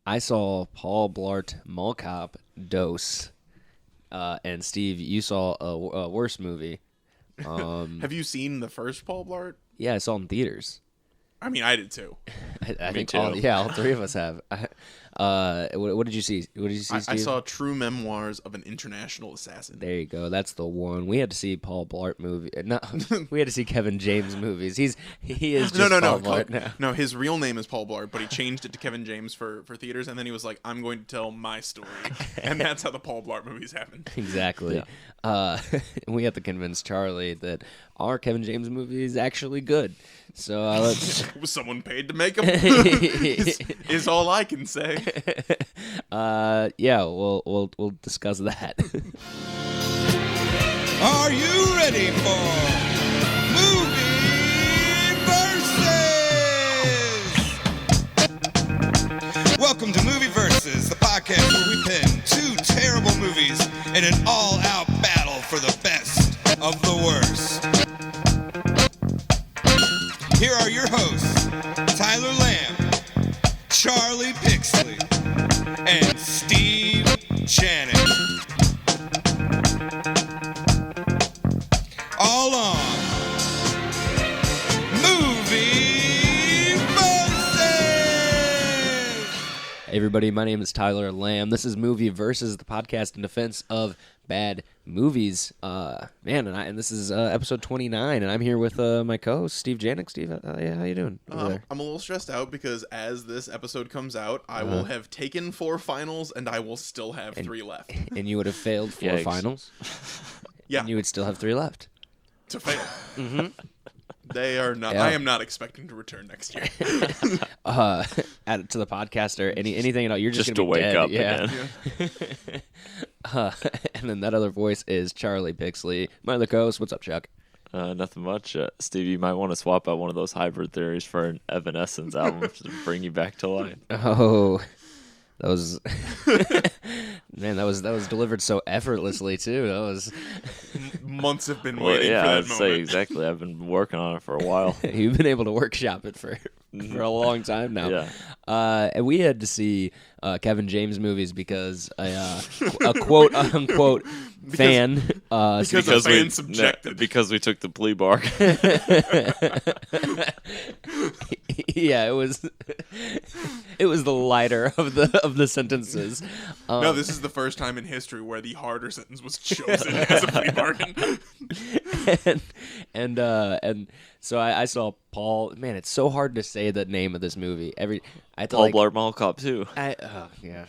I saw Paul Blart Mall Cop Dose, and Steve, you saw a worse movie. Have you seen the first Paul Blart? Yeah, I saw it in theaters. I mean, I did too. I think too. all three of us have. What did you see? What did you see, Steve? I saw True Memoirs of an International Assassin. There you go. That's the one. We had to see Paul Blart movie. No, we had to see Kevin James movies. He is just Paul Blart now. No, his real name is Paul Blart, but he changed it to Kevin James for theaters, and then he was like, I'm going to tell my story. And that's how the Paul Blart movies happened. Exactly. Yeah. We have to convince Charlie that our Kevin James movie is actually good. So let's. Was someone paid to make them? is all I can say. Yeah, we'll discuss that. Are you ready for Movie Versus? Welcome to Movie Versus, the podcast where we pin two terrible movies in an all-out battle for the best of the worst. Here are your hosts, Tyler Lamb, Charlie Pixley, and Steve Janik. All on Movie Versus! Hey everybody, my name is Tyler Lamb. This is Movie Versus, the podcast in defense of bad movies. And this is episode 29, and I'm here with my co-host, Steve Janik. Steve, how you doing? I'm a little stressed out because as this episode comes out, I will have taken 4 finals, and I will still have 3 left. And you would have failed 4 Yikes. finals? Yeah. And you would still have 3 left. To fail. Mm-hmm. They are not. Yeah. I am not expecting to return next year. Add it to the podcast or anything at all. You're just to gonna be wake dead. up Yeah. again. And then that other voice is Charlie Pixley, my other co-host. What's up, Chuck? Nothing much. Steve, you might want to swap out one of those hybrid theories for an Evanescence album to bring you back to life. Oh, that was man. That was delivered so effortlessly too. That was Months have been Well, waiting yeah, for that I'd say moment. exactly. I've been working on it for a while. you've been able to workshop it for a long time now. Yeah. And we had to see Kevin James movies because a quote unquote fan. Because a fan subjected. Because we took the plea bargain. Yeah, it was the lighter of the sentences. No, this is the first time in history where the harder sentence was chosen as a plea bargain. and so I saw Paul. Man, it's so hard to say the name of this movie. I had to, Paul Blart Mall Cop 2. Yeah,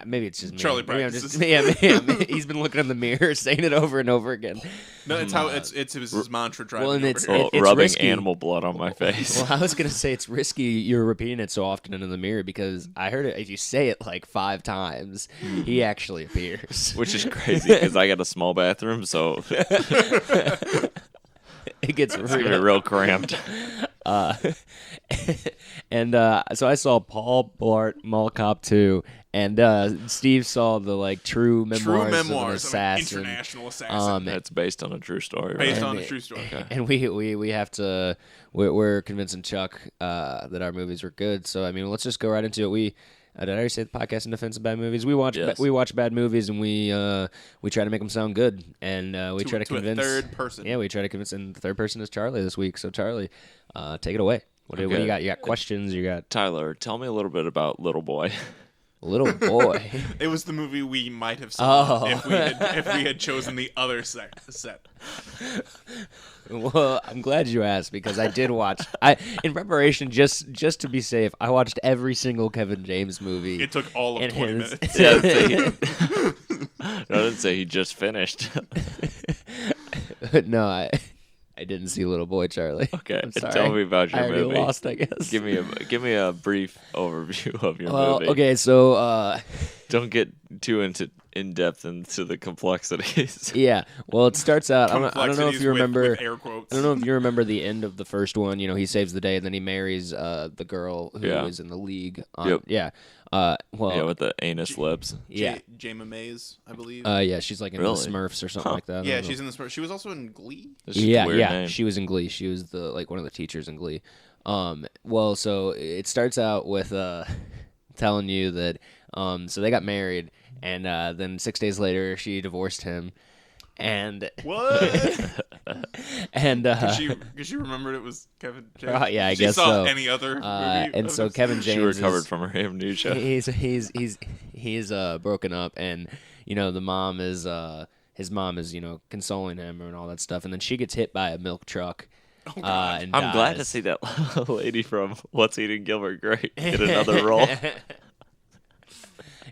maybe it's just me. Charlie Maybe I'm practices. he's been looking in the mirror, saying it over and over again. No, it's how it's his mantra driving Well, and over it's- here. it- Rubbing risky. animal blood on my face. Well, I was gonna say it's risky. You're repeating it so often in the mirror because I heard it. If you say it like 5 times, he actually appears. Which is crazy because I got a small bathroom, so It gets it's gonna be real cramped. So I saw Paul Blart Mall Cop 2, and Steve saw the True Memoirs of an Assassin. International Assassin. That's based on a true story. Based right? on a true story. And we have to we're convincing Chuck that our movies were good. So I mean, let's just go right into it. Did I already say the podcast in defense of bad movies? We watch bad movies and we try to make them sound good, and we try to convince a third person. Yeah, we try to convince, and the third person is Charlie this week. So Charlie, take it away. What do you got? You got questions? You got Tyler, tell me a little bit about Little Boy. Little Boy. It was the movie we might have seen Oh. if we had chosen the other set. Well, I'm glad you asked because I did watch. In preparation, just to be safe, I watched every single Kevin James movie. It took all of And 20 his- minutes. Yeah, I didn't say he just finished. No, I didn't see Little Boy, Charlie. Okay, I'm sorry. tell me about your I already movie. lost, I guess. Give me a brief overview of your Well, movie. okay, so Don't get too in depth into the complexities. yeah. Well, it starts out. I don't know if Complexities you with remember. air quotes. I don't know if you remember the end of the first one. You know, he saves the day, and then he marries the girl who Yeah. is in the league. Yep. Yeah. Yeah, Well. with the anus lips. Yeah. Jama Mays, I believe. Yeah. She's like in the Really? Smurfs or something like that. I yeah, don't know. she's in the. She was also in Glee. That's just a Yeah, weird yeah. name. She was in Glee. She was one of the teachers in Glee. Well, so it starts out with telling you that so they got married, and then 6 days later she divorced him. And what? And Because she rememred it was Kevin James. Yeah, I she guess saw so. Any other movie? And so Kevin James She recovered from her amnesia. He's broken up, and the mom is his mom is consoling him and all that stuff, and then she gets hit by a milk truck. Oh, God. And I'm glad to dies. see that lady from What's Eating Gilbert Grape get another role.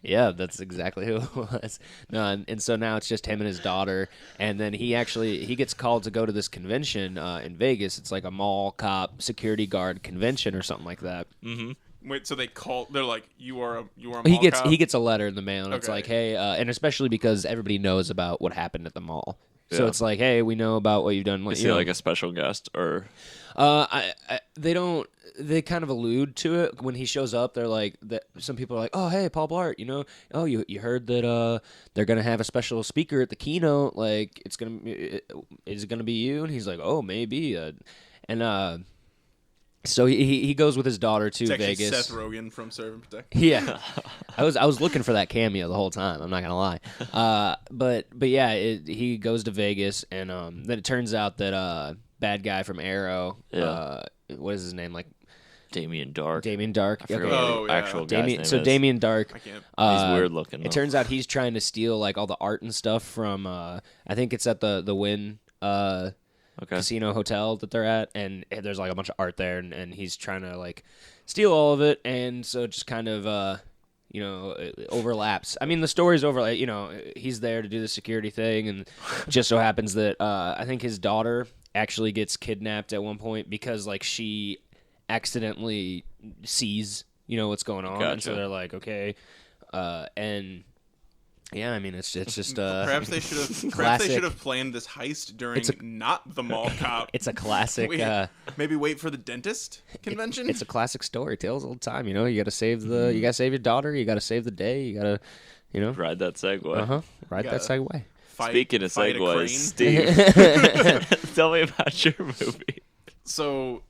Yeah, that's exactly who it was. No, and so now it's just him and his daughter, and then he gets called to go to this convention in Vegas. It's like a mall cop security guard convention or something like that. Mm-hmm. Wait, so they're like, you are a mall He gets cop? he gets a letter in the mail, and it's Okay. like, hey, and especially because everybody knows about what happened at the mall. So Yeah. it's like, hey, we know about what you've done. Is he like a special guest or? They don't. They kind of allude to it when he shows up. They're like, some people are like, oh, hey, Paul Blart, you heard that they're gonna have a special speaker at the keynote. Like, is it gonna be you? And he's like, oh, maybe. So he goes with his daughter to It's actually Vegas. Seth Rogen from Serve and Protect. Yeah, I was looking for that cameo the whole time. I'm not gonna lie. But yeah, he goes to Vegas, and then it turns out that bad guy from Arrow. Yeah. What is his name? Like Damien Dark. Damien Dark. I forget Okay. what Oh, the yeah. actual guy's name is. Damien Dark. I can't. He's weird looking, It though. turns out he's trying to steal like all the art and stuff from. I think it's at the Wynn Okay. casino hotel that they're at, and there's like a bunch of art there, and he's trying to like steal all of it, and so it just kind of it overlaps. I mean, the story's over. Like, he's there to do the security thing, and just so happens that I think his daughter actually gets kidnapped at one point because like she accidentally sees what's going on, and so Gotcha. they're like, okay, and yeah, I mean, it's just Perhaps they should classic. have planned this heist during It's not the mall cop. It's a classic. Maybe wait for the dentist convention. It's a classic story. Tales all the time. You got to save you got to save your daughter. You got to save the day. You got to, Ride that Segway. ride that gotta- segue. Speaking of fight a Segways, crane. Steve, tell me about your movie. So,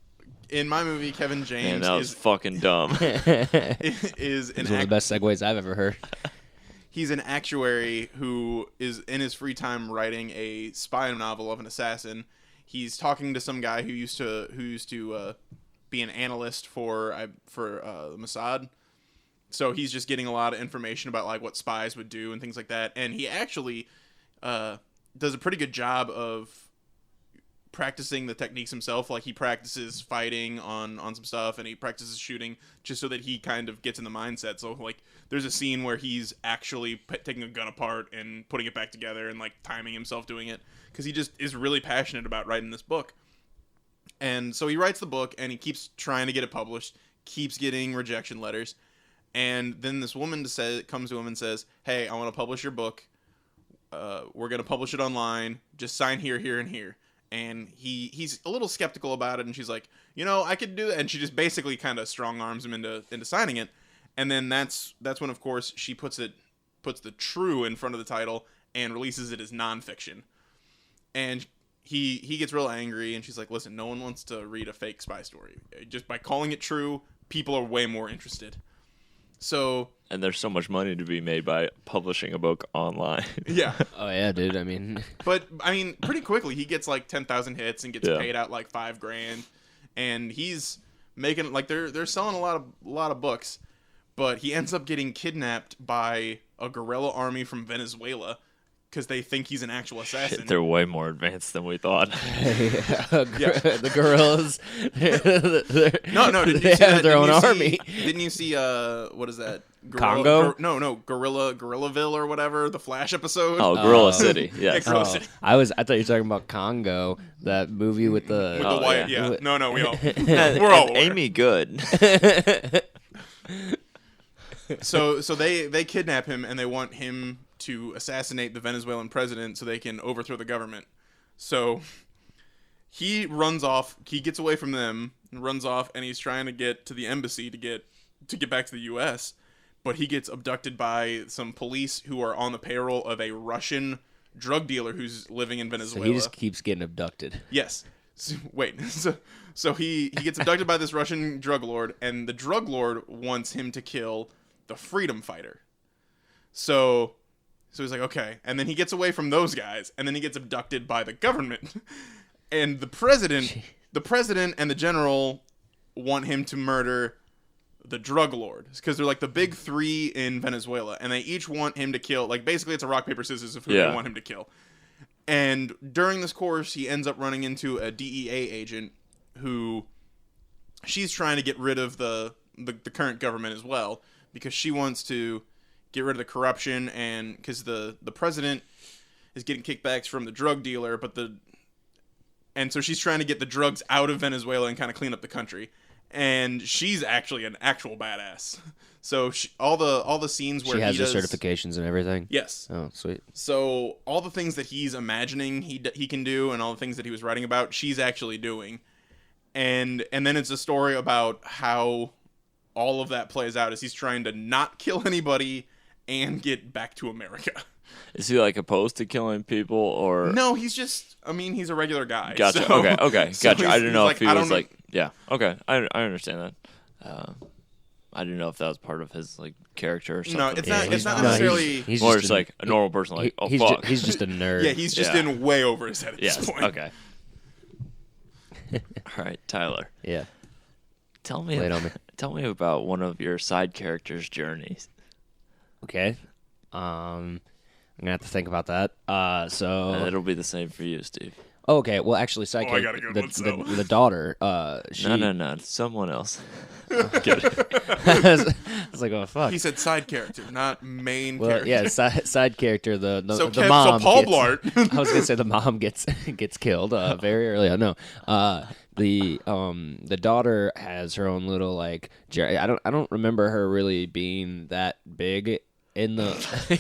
in my movie, Kevin Man, James that was is fucking dumb. is an It's one of the best segues I've ever heard. he's an actuary who is in his free time writing a spy novel of an assassin. He's talking to some guy who used to be an analyst for the Mossad. So he's just getting a lot of information about like what spies would do and things like that. And he actually does a pretty good job of practicing the techniques himself. Like, he practices fighting on some stuff, and he practices shooting just so that he kind of gets in the mindset. So like, there's a scene where he's actually taking a gun apart and putting it back together and like timing himself doing it, because he just is really passionate about writing this book. And so he writes the book, and he keeps trying to get it published, keeps getting rejection letters. And then this woman comes to him and says, hey, I want to publish your book. We're going to publish it online. Just sign here, here, and here. And he's a little skeptical about it, and she's like, I could do that. And she just basically kind of strong arms him into signing it. And then that's when, of course, she puts the true in front of the title and releases it as nonfiction. And he gets real angry, and she's like, listen, no one wants to read a fake spy story. Just by calling it true, people are way more interested. So, And there's so much money to be made by publishing a book online. yeah. Oh yeah, dude. I mean, But I mean, pretty quickly he gets like 10,000 hits and gets Yeah. paid out like $5,000, and he's making like they're selling a lot of books, but he ends up getting kidnapped by a guerrilla army from Venezuela because they think he's an actual assassin. Shit, they're way more advanced than we thought. the gorillas. No, didn't you they see have that? their own Didn't you army. Didn't you see what is that? Congo? No, Gorillaville or whatever, the Flash episode. Oh, Gorilla City. Yes. Gorilla Oh, City. I thought you were talking about Congo, that movie with the. With Oh, the white, yeah. yeah. No, we all And we're all aware. Amy Good. So they kidnap him, and they want him to assassinate the Venezuelan president so they can overthrow the government. So he runs off. He gets away from them and runs off, and he's trying to get to the embassy to get back to the U.S. But he gets abducted by some police who are on the payroll of a Russian drug dealer who's living in So Venezuela. he just keeps getting abducted. Yes. Wait. So he gets abducted by this Russian drug lord, and the drug lord wants him to kill the freedom fighter. So he's like, okay. And then he gets away from those guys, and then he gets abducted by the government. And the president and the general want him to murder the drug lord, because they're like the big three in Venezuela, and they each want him to kill. Like, basically, it's a rock, paper, scissors of who they want him to kill. And during this course, he ends up running into a DEA agent who she's trying to get rid of the current government as well, because she wants to get rid of the corruption, and because the president is getting kickbacks from the drug dealer, and so she's trying to get the drugs out of Venezuela and kind of clean up the country. And she's actually an actual badass. So all the scenes where she has the certifications and everything. Yes. Oh, sweet. So all the things that he's imagining he can do, and all the things that he was writing about, she's actually doing. And then it's a story about how all of that plays out as he's trying to not kill anybody and get back to America. Is he like opposed to killing people, or no? He's just, I mean, he's a regular guy. Gotcha. So, Okay. so Gotcha. I didn't know if he was know. like, yeah. Okay. I understand that. I didn't know if that was part of his like character or something. No, it's not. It's not necessarily. He's more just like a normal person. Like, fuck. He's just a nerd. Yeah, he's just in way over his head at this point. Okay. All right, Tyler. Yeah. Tell me about one of your side characters' journeys. Okay. I'm gonna have to think about that. So it'll be the same for you, Steve. Okay. Well, actually, side I got a character, good one, so. the daughter. She... No, someone else. I was like, oh fuck. He said side character, not main well, character. yeah, side character. The so mom. So Paul gets, Blart. I was gonna say the mom gets killed very early on. No. The daughter has her own little like. I don't remember her really being that big. In the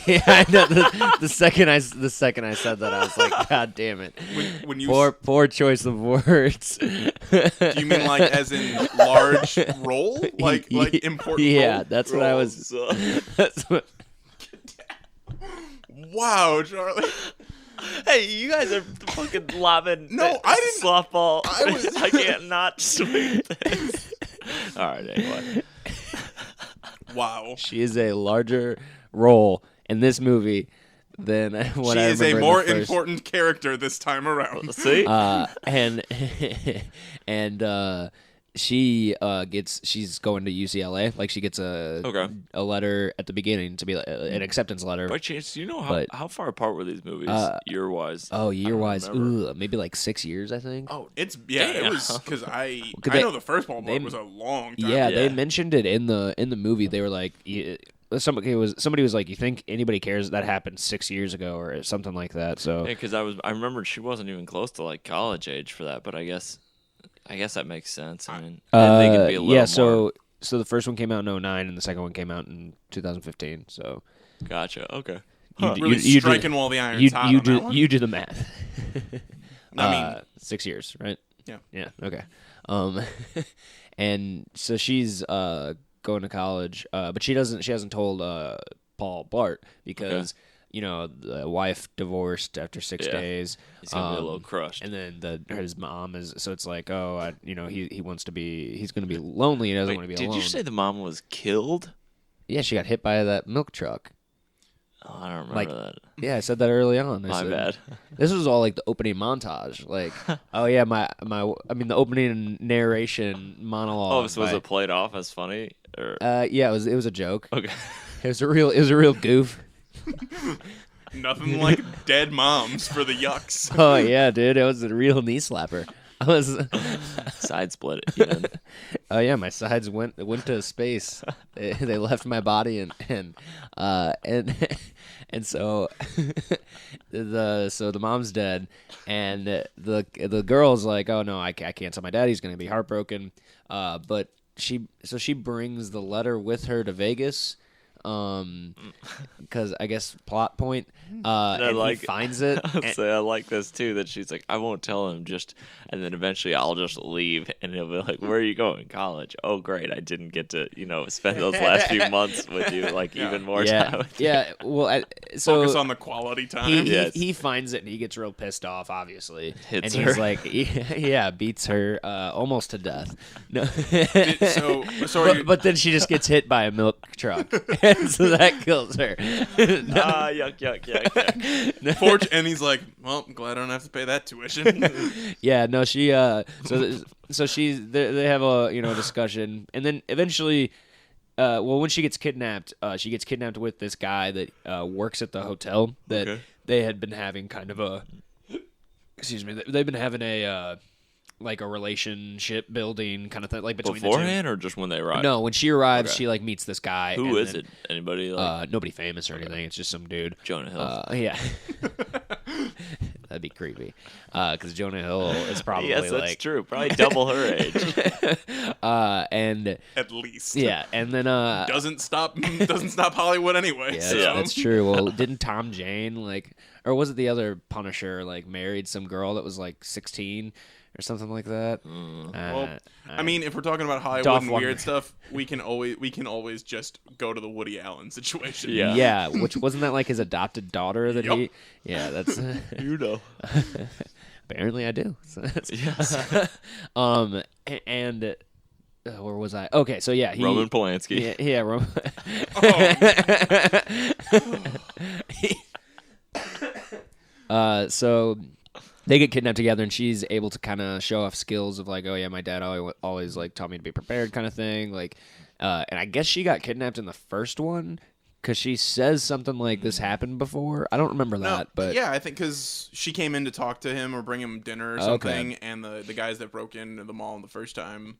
yeah, I know. The second I said that, I was like, God damn it! When you poor choice of words. Do you mean like as in large role, like important? Yeah, role? that's what I was. That's what. Wow, Charlie. Hey, you guys are fucking lobbing. No, I didn't. Softball. I I can't not swing this. All right, anyway. Wow. She is a larger role in this movie than what I remember. She is a more important character this time around. See? She's going to UCLA. Like she gets a letter at the beginning to be like, an acceptance letter. By chance, do you know how far apart were these movies year wise? Oh, year wise, maybe like 6 years, I think. Oh, it was because I know the first one was a long time. Yeah, they mentioned it in the movie. They were like, somebody was like, you think anybody cares that happened 6 years ago or something like that? So yeah, because I remembered she wasn't even close to like college age for that, but I guess that makes sense. I mean, they could be a little more. So the first one came out in 2009 and the second one came out in 2015. So gotcha. Okay. Really striking while the iron's hot on that one. You do the math. I mean, 6 years, right? Yeah. Yeah. Okay. And so she's going to college, but she hasn't told Paul Blart because the wife divorced after 6 days. He's gonna be a little crushed. And then his mom is, so it's like, he wants to be, he's gonna be lonely. He doesn't want to be alone. Did you say the mom was killed? Yeah, she got hit by that milk truck. Oh, I don't remember that. Yeah, I said that early on. My bad. This was all like the opening montage. Like, oh yeah, the opening narration monologue. Oh, so was it played off as funny? Or? Yeah, it was a joke. Okay. It was a real goof. Nothing like dead moms for the yucks. Oh yeah, dude, it was a real knee slapper. I was side split it. You know? Oh yeah, my sides went to space. They left my body and so the mom's dead and the girl's like, oh no, I can't tell my dad. He's gonna be heartbroken. But she brings the letter with her to Vegas. Because I guess plot point, and he finds it. I like this too. That she's like, I won't tell him, and then eventually I'll just leave, and he'll be like, "Where are you going? College? Oh, great! I didn't get to, spend those last few months with you, even more time." With you. Yeah. Well, so focus on the quality time. He finds it and he gets real pissed off, obviously, Hits and her. he's like, beats her almost to death. No, But then she just gets hit by a milk truck, and so that kills her. Yuck. And he's like, well, I'm glad I don't have to pay that tuition. Yeah, no, she so she's they have a discussion, and then eventually, when she gets kidnapped with this guy that works at the hotel that they had been having kind of a, excuse me, they've been having a like a relationship building kind of thing, like between beforehand the two. or just when they arrive? No, when she arrives, she like meets this guy. Who is it? Anybody? Nobody famous or anything. It's just some dude. Jonah Hill. Yeah. That'd be creepy. Because Jonah Hill is probably yes, that's true. Probably double her age. And at least. Yeah, and then doesn't stop Hollywood anyway. Yeah, so. That's true. Well, didn't Tom Jane or was it the other Punisher married some girl that was 16? Or something like that. Well, I mean, if we're talking about Hollywood and weird stuff, we can always just go to the Woody Allen situation. Yeah. Which wasn't that his adopted daughter that Yep. he? Yeah, that's Apparently, I do. So and where was I? Okay, so yeah, Roman Polanski. Yeah, Roman. So. They get kidnapped together, and she's able to kind of show off skills of oh yeah, my dad always taught me to be prepared, kind of thing. And I guess she got kidnapped in the first one because she says something like this happened before. I don't remember that, but yeah, I think because she came in to talk to him or bring him dinner or something, and the guys that broke into the mall the first time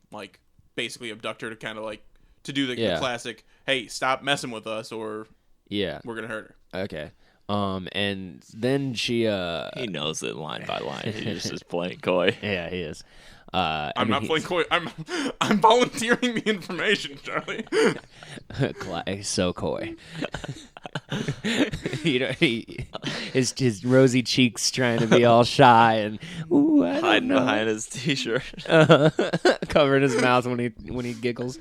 basically abduct her to kind of to do the classic, hey, stop messing with us or we're gonna hurt her. Okay. And then she he knows it line by line. He just is playing coy. Yeah, he is. I'm not playing coy. I'm volunteering the information, Charlie. He's so coy. His rosy cheeks trying to be all shy and hiding behind his t-shirt, covering his mouth when he giggles.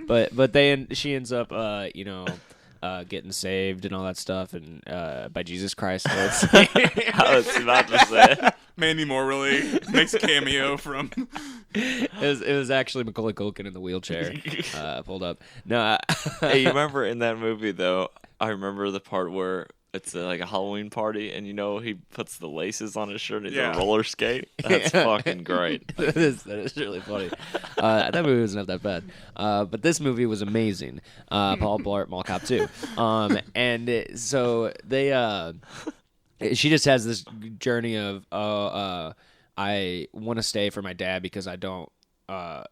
But she ends up getting saved and all that stuff and by Jesus Christ. I was about to say Mandy Moore really makes a cameo from. It was actually Macaulay Culkin in the wheelchair pulled up. No, hey, you remember in that movie though? I remember the part where it's a Halloween party, and he puts the laces on his shirt and he's a roller skate. That's fucking great. That is really funny. That movie was not that bad, but this movie was amazing. Paul Blart Mall Cop 2. And so they she just has this journey of I want to stay for my dad because I don't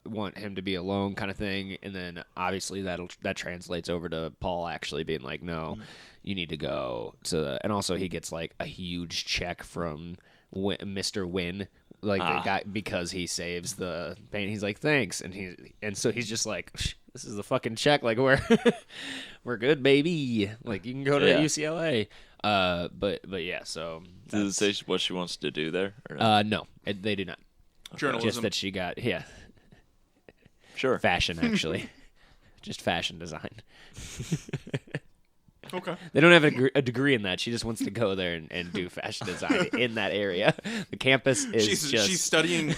want him to be alone, kind of thing. And then obviously that translates over to Paul actually being like, no, you need to go to, and also he gets a huge check from Mr. Wynn, the guy, because he saves the paint. He's like, thanks, and so he's just like, this is the fucking check. We're good, baby. You can go to UCLA. But yeah. So does it say what she wants to do there? Or no? No, they do not. Journalism. Just that she got sure, fashion actually, just fashion design. Okay. They don't have a degree in that. She just wants to go there and do fashion design in that area. The campus is she's studying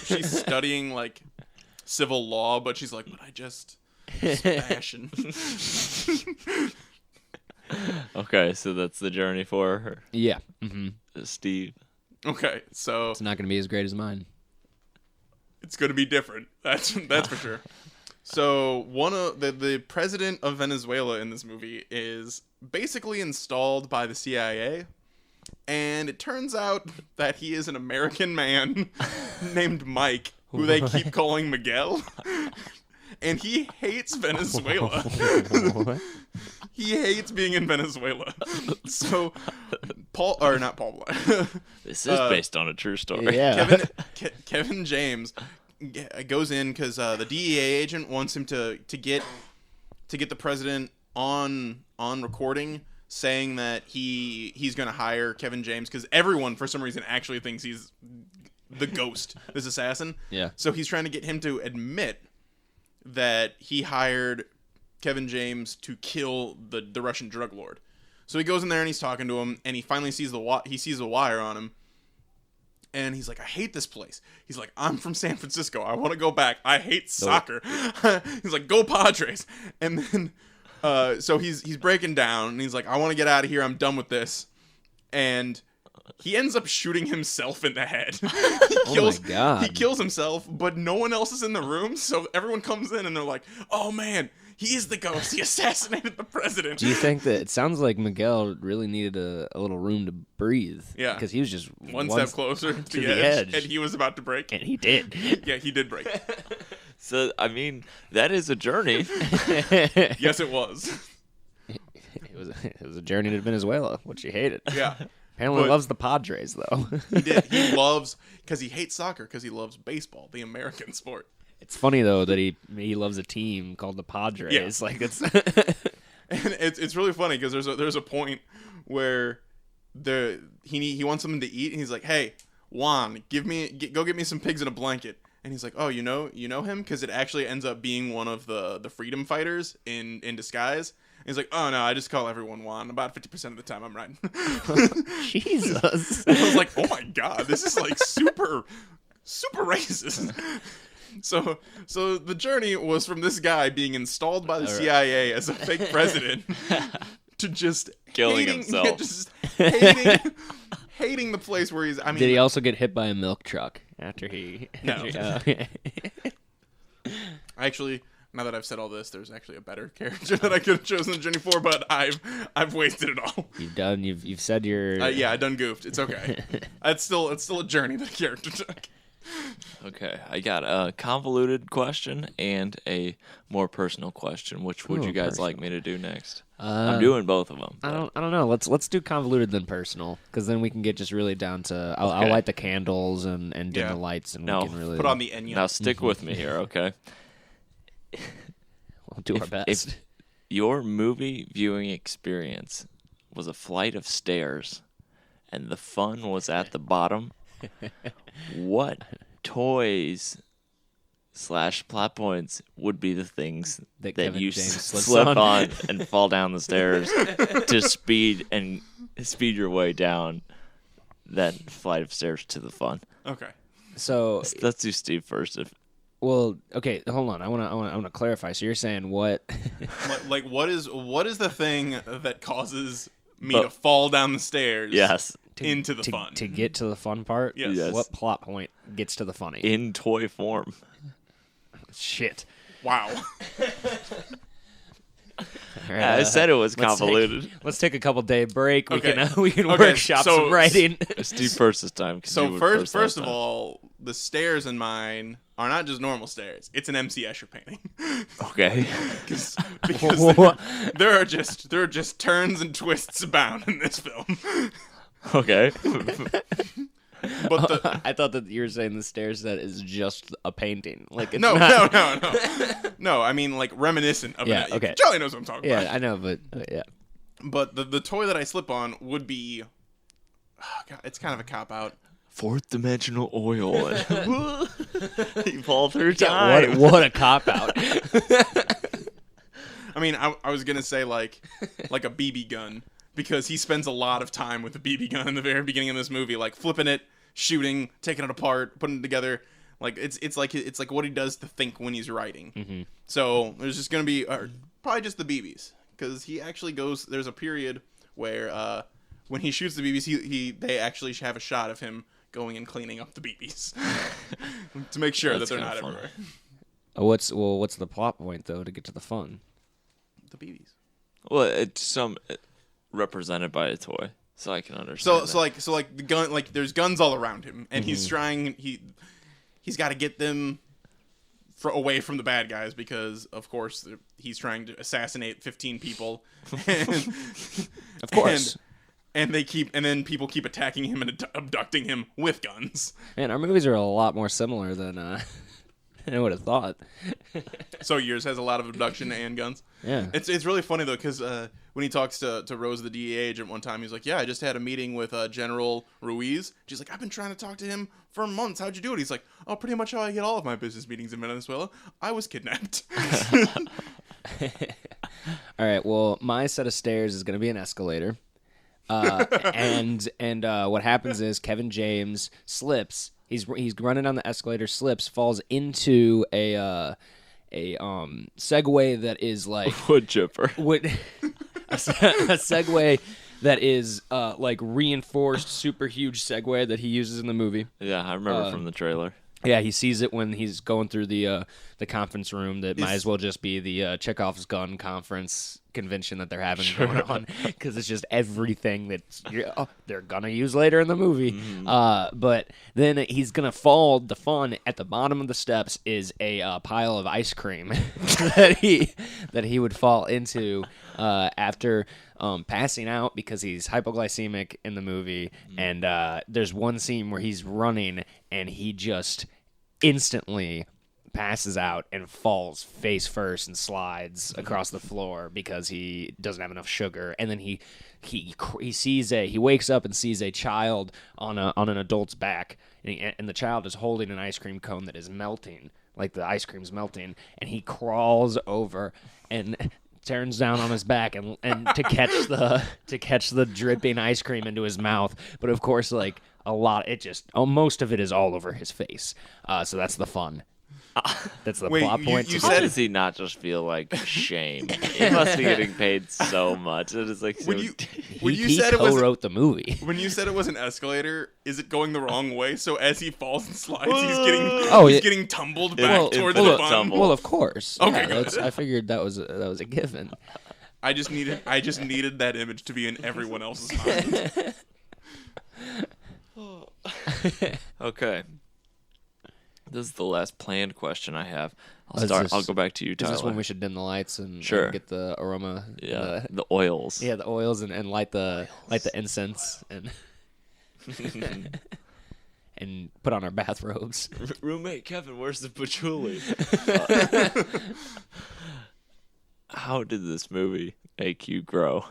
civil law, but she's like, but I just fashion. Okay, so that's the journey for her. Yeah. Mm-hmm. Steve. Okay, so it's not going to be as great as mine. It's going to be different. That's for sure. So one of the president of Venezuela in this movie is basically installed by the CIA, and it turns out that he is an American man named Mike, who they keep calling Miguel, and he hates Venezuela. He hates being in Venezuela. So not Paul Blart. This is based on a true story. Yeah. Kevin James goes in because the DEA agent wants him to get the president on recording saying that he's going to hire Kevin James because everyone for some reason actually thinks he's the ghost, this assassin. Yeah. So he's trying to get him to admit that he hired Kevin James to kill the Russian drug lord. So he goes in there and he's talking to him, and he finally sees the wire on him. And he's like, I hate this place. He's like, I'm from San Francisco. I want to go back. I hate soccer. He's like, go Padres. And then, so he's breaking down, and he's like, I want to get out of here. I'm done with this. And he ends up shooting himself in the head. Oh my God. He kills himself, but no one else is in the room. So everyone comes in, and they're like, oh, man. He is the ghost. He assassinated the president. Do you think that it sounds like Miguel really needed a little room to breathe? Yeah. Because he was just one step closer to the edge, and he was about to break. And he did. Yeah, he did break. So, I mean, that is a journey. Yes, it was. It was a journey to Venezuela, which he hated. Yeah. Apparently But- loves the Padres, though. He did. He loves, because he hates soccer, because he loves baseball, the American sport. It's funny, though, that he loves a team called the Padres. Yeah. Like, it's... And it's really funny, because there's a point where he wants something to eat, and he's like, hey, Juan, go get me some pigs in a blanket. And he's like, oh, you know him? Because it actually ends up being one of the freedom fighters in disguise. And he's like, oh, no, I just call everyone Juan. About 50% of the time I'm right. Jesus. I was like, oh, my God, this is like super racist. So the journey was from this guy being installed by the CIA as a fake president to just Killing hating, himself. yeah, just hating the place where he's. I mean, Did he also get hit by a milk truck after he... No. Okay. actually, now that I've said all this, there's actually a better character that I could have chosen than Jenny for, but I've wasted it all. You've said your... Yeah, I done goofed. It's okay. It's still a journey that a character took. Okay, I got a convoluted question and a more personal question. Which would Ooh, you guys personal. like me to do next? I'm doing both of them. I don't know. Let's do convoluted then personal, because then we can get just really down to. I'll Okay. light the candles and dim Yeah. the lights, and No, we can really Put on the Enya. Now stick with me here, okay? we'll do our best. If your movie viewing experience was a flight of stairs and the fun was at the bottom, what toys / plot points would be the things That that Kevin you James slips slip on? on and fall down the stairs to speed your way down that flight of stairs to the fun? Okay. So Let's do Steve first. well, okay, hold on. I want to clarify. So you're saying what? Like what is the thing that causes me But- to fall down the stairs? Yes, Into the to, fun. to get to the fun part. Yes. Yes. What plot point gets to the funny? in toy form. Shit. Wow. All right, I said it was let's convoluted. Let's take a couple day break. We Okay. can Okay, workshop so- some writing. Steve first this time. 'cause you So were first last of time. all, the stairs in mine are not just normal stairs. It's an MC Escher painting. Okay. because What? there are just turns and twists abound in this film. Okay. But the I thought that you were saying the stair set is just a painting. Like it's no, not... no. I mean like reminiscent of Yeah, that. okay. Charlie knows what I'm talking Yeah, about. I know, but yeah. But the toy that I slip on would be. Oh, God, it's kind of a cop out. Fourth dimensional oil. You fall through time. What a cop out. I mean, I was gonna say like a BB gun, because he spends a lot of time with the BB gun in the very beginning of this movie, like flipping it, shooting, taking it apart, putting it together. Like it's like what he does to think when he's writing. Mm-hmm. So there's just gonna be probably just the BBs, because he actually goes. There's a period where when he shoots the BBs, they actually have a shot of him going and cleaning up the BBs to make sure That's that they're kinda not fun. everywhere. What's the plot point though to get to the fun? The BBs. Well, it's represented by a toy, so I can understand. So like the gun, like there's guns all around him, and he's trying. He's got to get them away from the bad guys, because of course he's trying to assassinate 15 people. And, Of course. And then people keep attacking him and abducting him with guns. Man, our movies are a lot more similar than I would have thought. So yours has a lot of abduction and guns. Yeah. It's really funny though, because when he talks to Rose, the DEA agent, one time, he's like, "Yeah, I just had a meeting with General Ruiz." She's like, "I've been trying to talk to him for months. How'd you do it?" He's like, "Oh, pretty much how I get all of my business meetings in Venezuela. I was kidnapped." All right, well, my set of stairs is going to be an escalator. and what happens is Kevin James slips. He's running down the escalator, slips, falls into a Segway that is like wood chipper. A Segway that is like reinforced, super huge Segway that he uses in the movie. Yeah, I remember from the trailer. Yeah, he sees it when he's going through the conference room. That might as well just be the Chekhov's gun conference convention that they're having going on, because it's just everything that they're gonna use later in the movie. Mm-hmm. But then he's gonna fall. The fun at the bottom of the steps is a pile of ice cream that he would fall into after passing out because he's hypoglycemic in the movie. And there's one scene where he's running and he just instantly passes out and falls face first and slides across the floor because he doesn't have enough sugar. And then he wakes up and sees a child on an adult's back, and the child is holding an ice cream cone that is melting, like the ice cream's melting, and he crawls over and turns down on his back and to catch the dripping ice cream into his mouth. But of course, like most of it is all over his face. So that's the fun. That's the plot point. How does he not just feel like shame? He must be getting paid so much. It is like he co-wrote the movie. When you said it was an escalator, is it going the wrong way? So as he falls and slides, he's getting tumbled back towards the fun. Well, of course. Okay, yeah, good. I figured that was a given. I just needed that image to be in everyone else's mind. Okay. This is the last planned question I have. I'll go back to you, Tyler. Is this when we should dim the lights and get the aroma? Yeah, the oils. Yeah, the oils and light the incense and and put on our bathrobes. Roommate Kevin, where's the patchouli? How did this movie make you grow?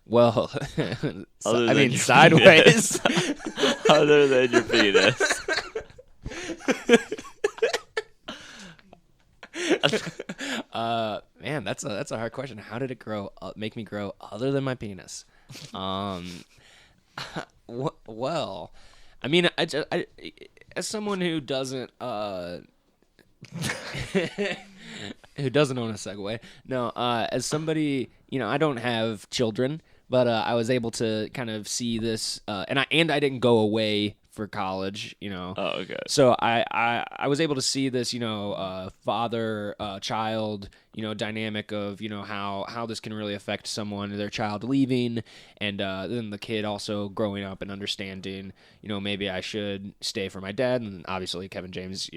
Well, sideways. Other than your penis. Man, that's a hard question. How did it make me grow other than my penis? Well, I mean, I as someone who doesn't own a Segway, no, as somebody, I don't have children, but I was able to kind of see this, and I didn't go away for college, Oh, okay. So I was able to see this, father child, dynamic of, how this can really affect someone, their child leaving, and then the kid also growing up and understanding, maybe I should stay for my dad, and obviously Kevin James,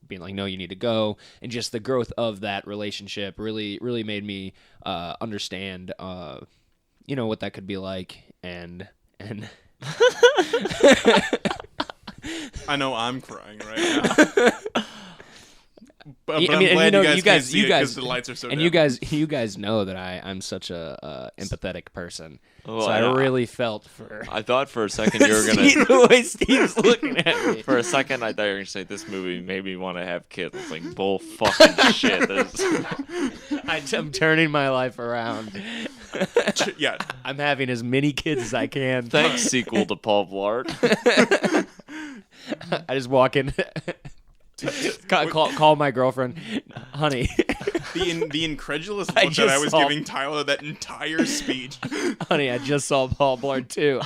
being like, no, you need to go, and just the growth of that relationship really, really made me understand, what that could be like, and. I know I'm crying right now. But I'm glad you guys see it because the lights are so and down. you guys know that I'm such a empathetic person. Well, so I really felt for. I thought for a second you were gonna. The way Steve's looking at me. For a second, I thought you were gonna say this movie made me want to have kids. It's like bull fucking shit. I'm turning my life around. Yeah, I'm having as many kids as I can. Thanks, sequel to Paul Blart. I just walk in, call my girlfriend, honey. The incredulous look that I was giving Tyler that entire speech. Honey, I just saw Paul Blart too.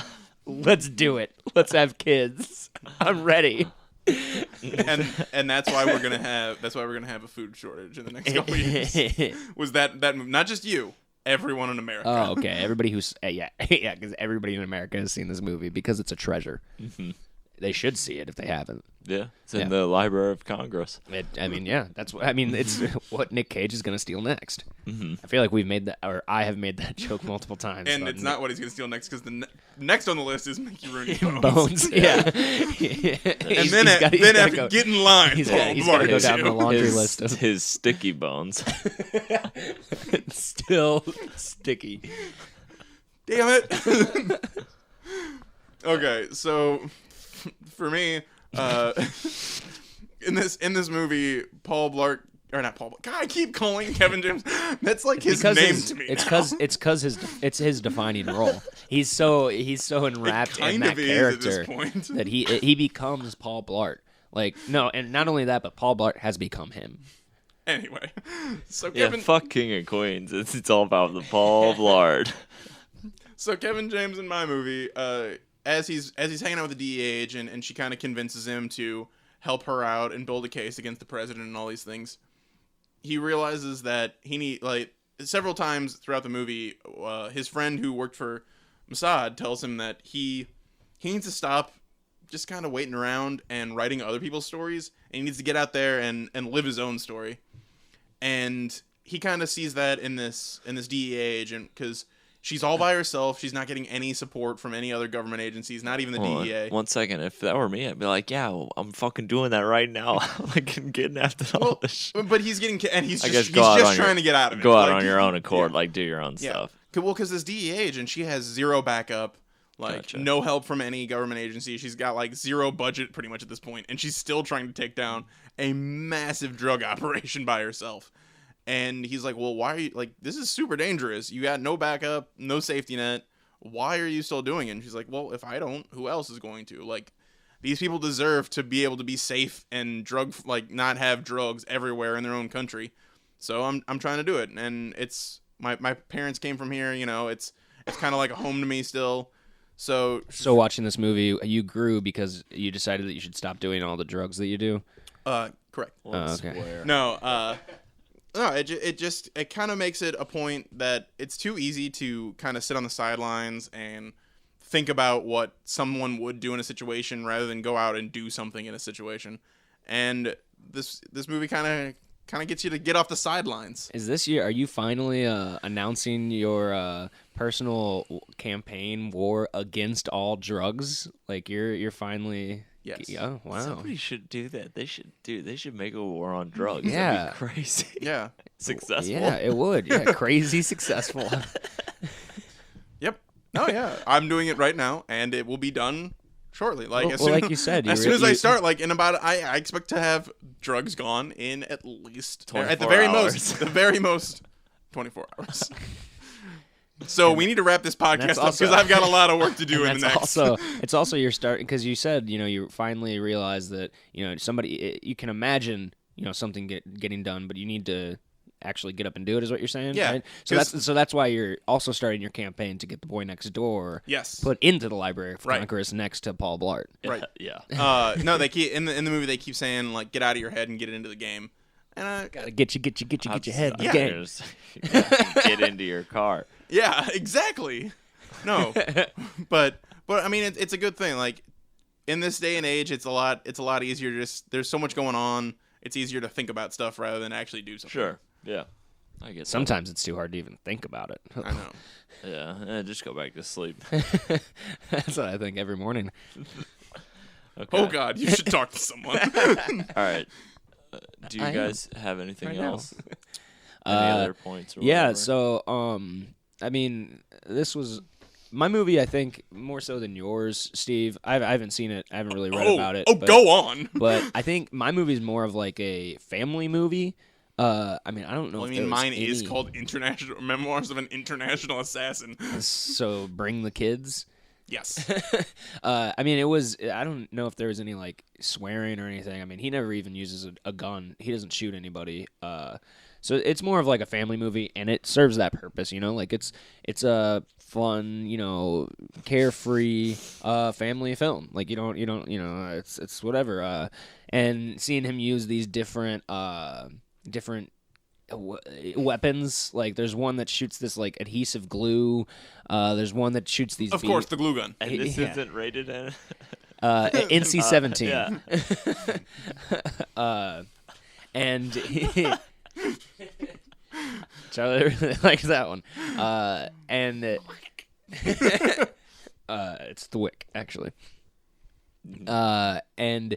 Let's do it. Let's have kids. I'm ready. And that's why we're gonna have a food shortage in the next couple of years. Was that not just you? Everyone in America. Oh, okay. Everybody who's because everybody in America has seen this movie because it's a treasure. Mm-hmm. They should see it if they haven't. Yeah, it's in the Library of Congress. It's what Nick Cage is going to steal next. Mm-hmm. I feel like I have made that joke multiple times. And it's not what he's going to steal next, because the next on the list is Mickey Rooney Bones. Yeah. And then after get in line. He's got to go down the laundry list of his sticky bones. Still sticky. Damn it. Okay, so for me, in this movie, Paul Blart or not Paul. God, I keep calling Kevin James. That's like his name to me. It's because his defining role. He's so enwrapped in that character that he becomes Paul Blart. Like no, and not only that, but Paul Blart has become him. Anyway, so Kevin, fuck King of Queens. It's all about the Paul Blart. So Kevin James in my movie, as he's hanging out with the DEA agent, and she kind of convinces him to help her out and build a case against the president and all these things. He realizes that several times throughout the movie, his friend who worked for Mossad tells him that he needs to stop just kind of waiting around and writing other people's stories, and he needs to get out there and live his own story. And he kind of sees that in this DEA agent, because she's all by herself. She's not getting any support from any other government agencies, not even the DEA. 1 second. If that were me, I'd be like, yeah, well, I'm fucking doing that right now. Like, I'm getting after all this shit. But he's getting, and he's just trying to get out of it. Go out on your own accord, do your own stuff. Well, because this DEA agent, she has zero backup, no help from any government agency. She's got, zero budget pretty much at this point, and she's still trying to take down a massive drug operation by herself. And he's like, well, why are you, this is super dangerous. You got no backup, no safety net. Why are you still doing it? And she's like, well, if I don't, who else is going to? These people deserve to be able to be safe and not have drugs everywhere in their own country. So I'm trying to do it. And it's, my parents came from here, it's kind of like a home to me still. So watching this movie, you grew because you decided that you should stop doing all the drugs that you do? Correct. Okay. No, it kind of makes it a point that it's too easy to kind of sit on the sidelines and think about what someone would do in a situation rather than go out and do something in a situation. And this movie kind of gets you to get off the sidelines. Is this year? Are you finally announcing your personal campaign war against all drugs? You're finally. Yes. Oh, wow. Somebody should do that. They should make a war on drugs. Yeah. That'd be crazy. Yeah. Successful. Yeah, it would. Yeah, crazy successful. Yep. Oh yeah. I'm doing it right now, and it will be done shortly. Like you said, as soon as I start, in about, I expect to have drugs gone in at least 24 at the very hours. most 24 hours. So we need to wrap this podcast up because I've got a lot of work to do in the next. It's also your start, because you said you finally realize that somebody, you can imagine something getting done, but you need to actually get up and do it, is what you're saying. Yeah. Right? So that's why you're also starting your campaign to get The Boy Next Door. Yes. Put into the Library of Congress next to Paul Blart. Right. Yeah. No, they keep in the movie. They keep saying get out of your head and get into the game. And I gotta get your head in the game. Get into your car. Yeah, exactly. No, but I mean, it's a good thing. In this day and age, it's a lot easier. There's so much going on. It's easier to think about stuff rather than actually do something. Sure. Yeah. I guess sometimes it's too hard to even think about it. I know. Yeah. Just go back to sleep. That's what I think every morning. Okay. Oh God, you should talk to someone. All right. Do you guys have anything else? Any other points? Or yeah. whatever? So, I mean, this was my movie, I think, more so than yours, Steve. I haven't seen it. I haven't really read about it. Go on. But I think my movie is more of a family movie. I mean, I don't know. Well, mine is called International Memoirs of an International Assassin. So bring the kids. Yes. I mean, it was. I don't know if there was any swearing or anything. I mean, he never even uses a gun. He doesn't shoot anybody. So it's more of a family movie, and it serves that purpose. It's a fun, carefree family film. You don't. It's whatever. And seeing him use these different weapons, there's one that shoots this adhesive glue. There's one that shoots these. Of course, the glue gun. And this isn't rated NC-17. Yeah. And Charlie really likes that one. And it's the Wick, actually. And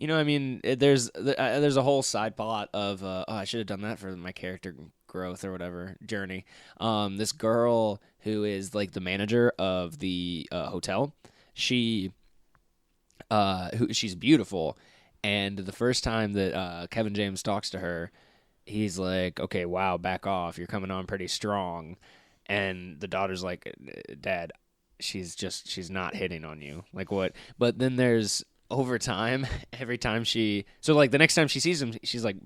I mean, there's a whole side plot of I should have done that for my character growth or whatever journey. This girl who is the manager of the hotel, she's beautiful, and the first time that Kevin James talks to her, he's like, okay, wow, back off. You're coming on pretty strong. And the daughter's like, Dad, she's not hitting on you. Like what? But then there's over time, every time so like the next time she sees him, she's like,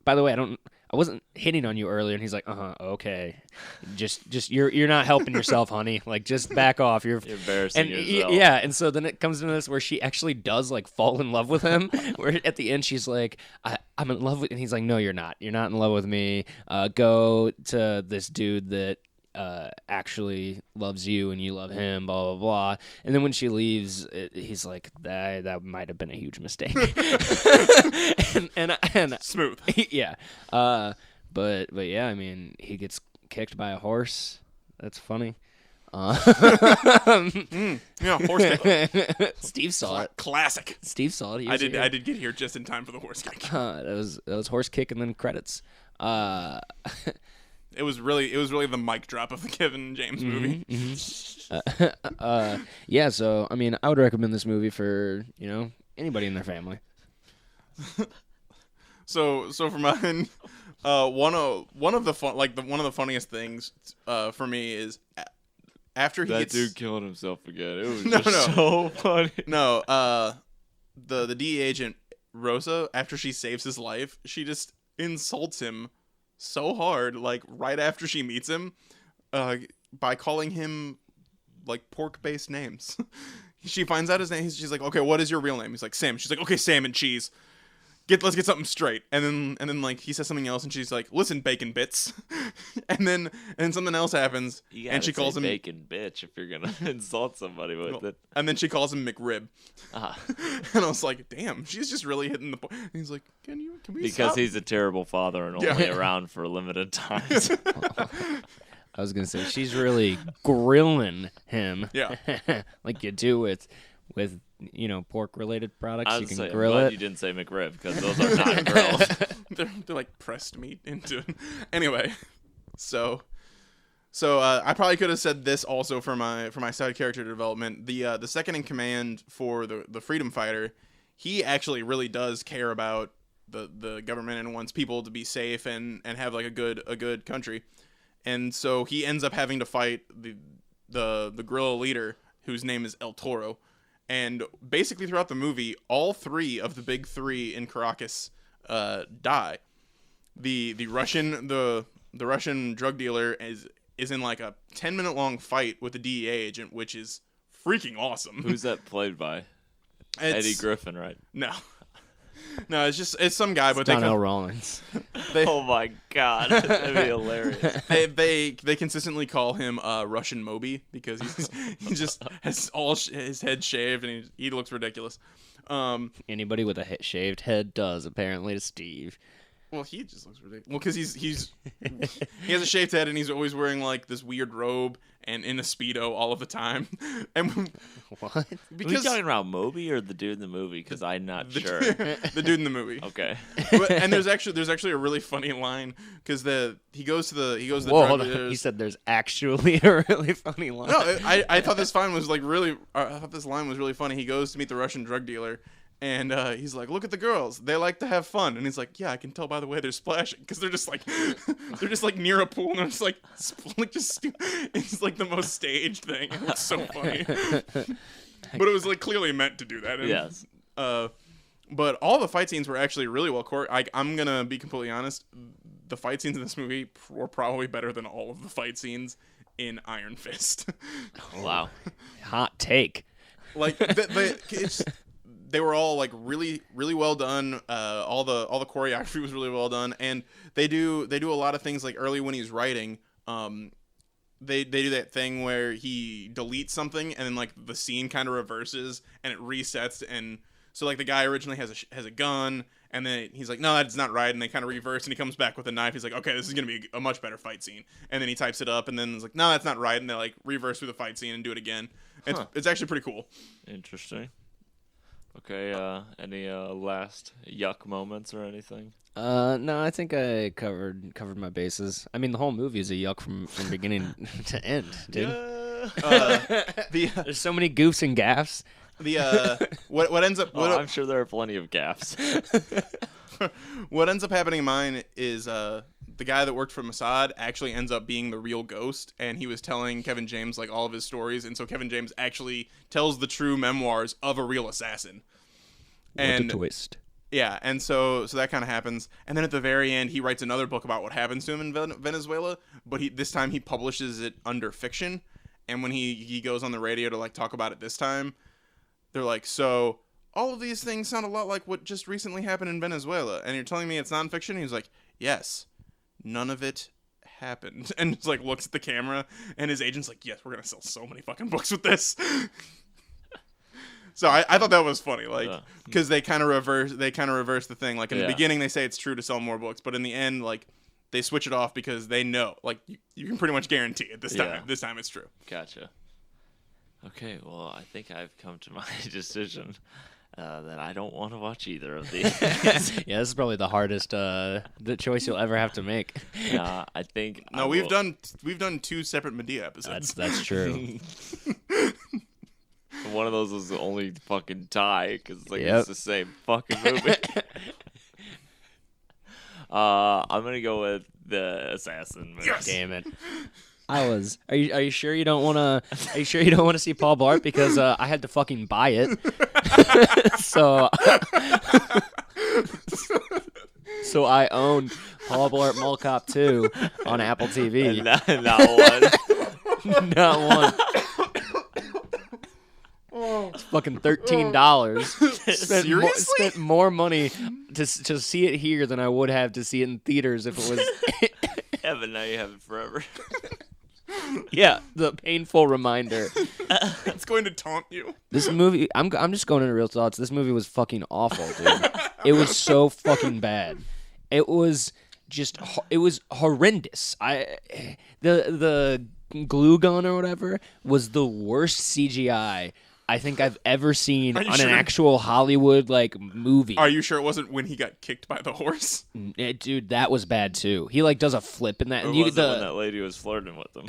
by the way, I wasn't hitting on you earlier. And he's like, okay. Just you're not helping yourself, honey. Like just back off. You're embarrassing yourself. Yeah. And so then it comes to this where she actually does like fall in love with him. Where at the end she's like, I'm in love with, and he's like, no, you're not. You're not in love with me. Go to this dude that actually loves you and you love him, blah blah blah. And then when she leaves, he's like, that might have been a huge mistake. and Smooth. Yeah. But yeah, I mean, he gets kicked by a horse. That's funny. Yeah, horse kick. Steve saw it. Classic. Steve saw it. I did get here just in time for the horse kick. That was horse kick and then credits. It was really the mic drop of the Kevin James movie. Yeah, so I mean, I would recommend this movie for anybody in their family. So for mine, one of the funniest things for me is after he gets... dude killing himself again. It was so funny. No, the DEA agent Rosa, after she saves his life, she just insults him so hard, like right after she meets him, by calling him like pork-based names. She finds out his name. She's like, "Okay, what is your real name?" He's like, "Sam." She's like, "Okay, Sam and cheese. Let's get something straight." And then like he says something else, and she's like, "Listen, bacon bits." and then something else happens, and she calls him bacon bitch if you're gonna insult somebody with it. And then she calls him McRib. Uh-huh. And I was like, "Damn, she's just really hitting the point." And he's like, "Can we?" Because stop? he's a terrible father and only around for limited times. I was gonna say she's really grilling him. Yeah. Like you do with pork related products. You can I'm grill glad it. you didn't say McRib because those are not grilled. they're like pressed meat into it. Anyway, so I probably could have said this also for my side character development. The second in command for the freedom fighter, he actually really does care about the government and wants people to be safe and have like a good country. And so he ends up having to fight the guerrilla leader whose name is El Toro. And basically throughout the movie, all three of the big three in Caracas die. The Russian drug dealer is in like a 10-minute long fight with the DEA agent, which is freaking awesome. Who's that played by? Eddie Griffin, right? No, it's some guy, but Donnell Rollins. Oh my god, that'd be hilarious. They consistently call him Russian Moby because he just has all his head shaved and he looks ridiculous. Anybody with a shaved head does, apparently, to Steve. Well, he just looks ridiculous. Well, because he has a shaved head and he's always wearing like this weird robe and in a Speedo all of the time. And what? Because are we talking about Moby or the dude in the movie? Because I'm not sure. The dude in the movie. Okay. And there's actually a really funny line because he goes to the Whoa, hold on. He said there's actually a really funny line. No, I thought this line was like really. I thought this line was really funny. He goes to meet the Russian drug dealer. And he's like, "Look at the girls; they like to have fun." And he's like, "Yeah, I can tell by the way they're splashing, because they're just like near a pool, and they're just like it's like the most staged thing. It's so funny, but it was like clearly meant to do that. And, yes. But all the fight scenes were actually really well choreographed. I'm gonna be completely honest. The fight scenes in this movie were probably better than all of the fight scenes in Iron Fist. Wow, hot take. Like they were all like really, really well done. All the choreography was really well done, and they do a lot of things like early when he's writing. They do that thing where he deletes something and then like the scene kind of reverses and it resets, and so like the guy originally has a gun and then he's like, no, that's not right, and they kind of reverse and he comes back with a knife. He's like, okay, this is gonna be a much better fight scene, and then he types it up and then it's like, no, that's not right, and they like reverse through the fight scene and do it again. It's actually pretty cool. Interesting. Okay, any last yuck moments or anything? No, I think I covered my bases. I mean, the whole movie is a yuck from beginning to end, dude. There's so many goofs and gaffes. What ends up? I'm sure there are plenty of gaffes. what ends up happening in mine is the guy that worked for Mossad actually ends up being the real ghost, and he was telling Kevin James like all of his stories, and so Kevin James actually tells the true memoirs of a real assassin. What a twist. Yeah, and so that kind of happens, and then at the very end, he writes another book about what happens to him in Venezuela, but this time he publishes it under fiction, and when he goes on the radio to like talk about it this time, they're like, so all of these things sound a lot like what just recently happened in Venezuela, and you're telling me it's nonfiction? He's like, yes, none of it happened, and just like looks at the camera, and his agent's like, yes, we're gonna sell so many fucking books with this. So I thought that was funny, like, because they kind of reverse the thing. Like in the beginning, they say it's true to sell more books, but in the end, like, they switch it off because they know, like, you can pretty much guarantee it this time. Yeah. This time it's true. Gotcha. Okay, well, I think I've come to my decision that I don't want to watch either of these. Yeah, this is probably the hardest the choice you'll ever have to make. I think we've done 2 separate Medea episodes. That's true. One of those was the only fucking tie because like it's the same fucking movie. I'm gonna go with the assassin. Yes! Damn it! Are you sure you don't want to? Are you sure you don't want to see Paul Blart? Because I had to fucking buy it. So I own Paul Blart Mall Cop 2 on Apple TV. Not one. Not one. It's fucking $13. Spent more money to see it here than I would have to see it in theaters if it was. Yeah, but now you have it forever. Yeah, the painful reminder. It's going to taunt you. This movie, I'm just going into real thoughts. This movie was fucking awful, dude. It was so fucking bad. It was horrendous. The glue gun or whatever was the worst CGI I think I've ever seen on an actual Hollywood like movie. Are you sure it wasn't when he got kicked by the horse? Dude, that was bad too. He like does a flip in that. Or was it when that lady was flirting with him?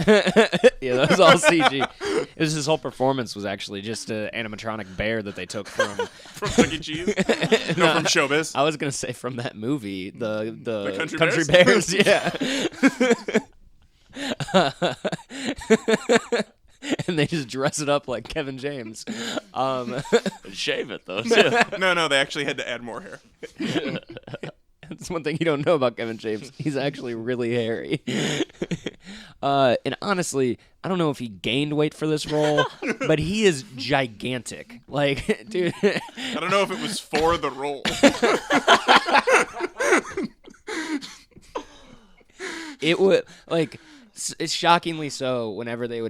Yeah, that was all CG. It was his whole performance was actually just an animatronic bear that they took from Chuck E. Cheese. No, from Showbiz. I was gonna say from that movie, the Country Bears. Yeah. And they just dress it up like Kevin James. Shave it, though, too. No, they actually had to add more hair. That's one thing you don't know about Kevin James. He's actually really hairy. And honestly, I don't know if he gained weight for this role, but he is gigantic. Like, dude. I don't know if it was for the role. It would, like... It's shockingly so. When they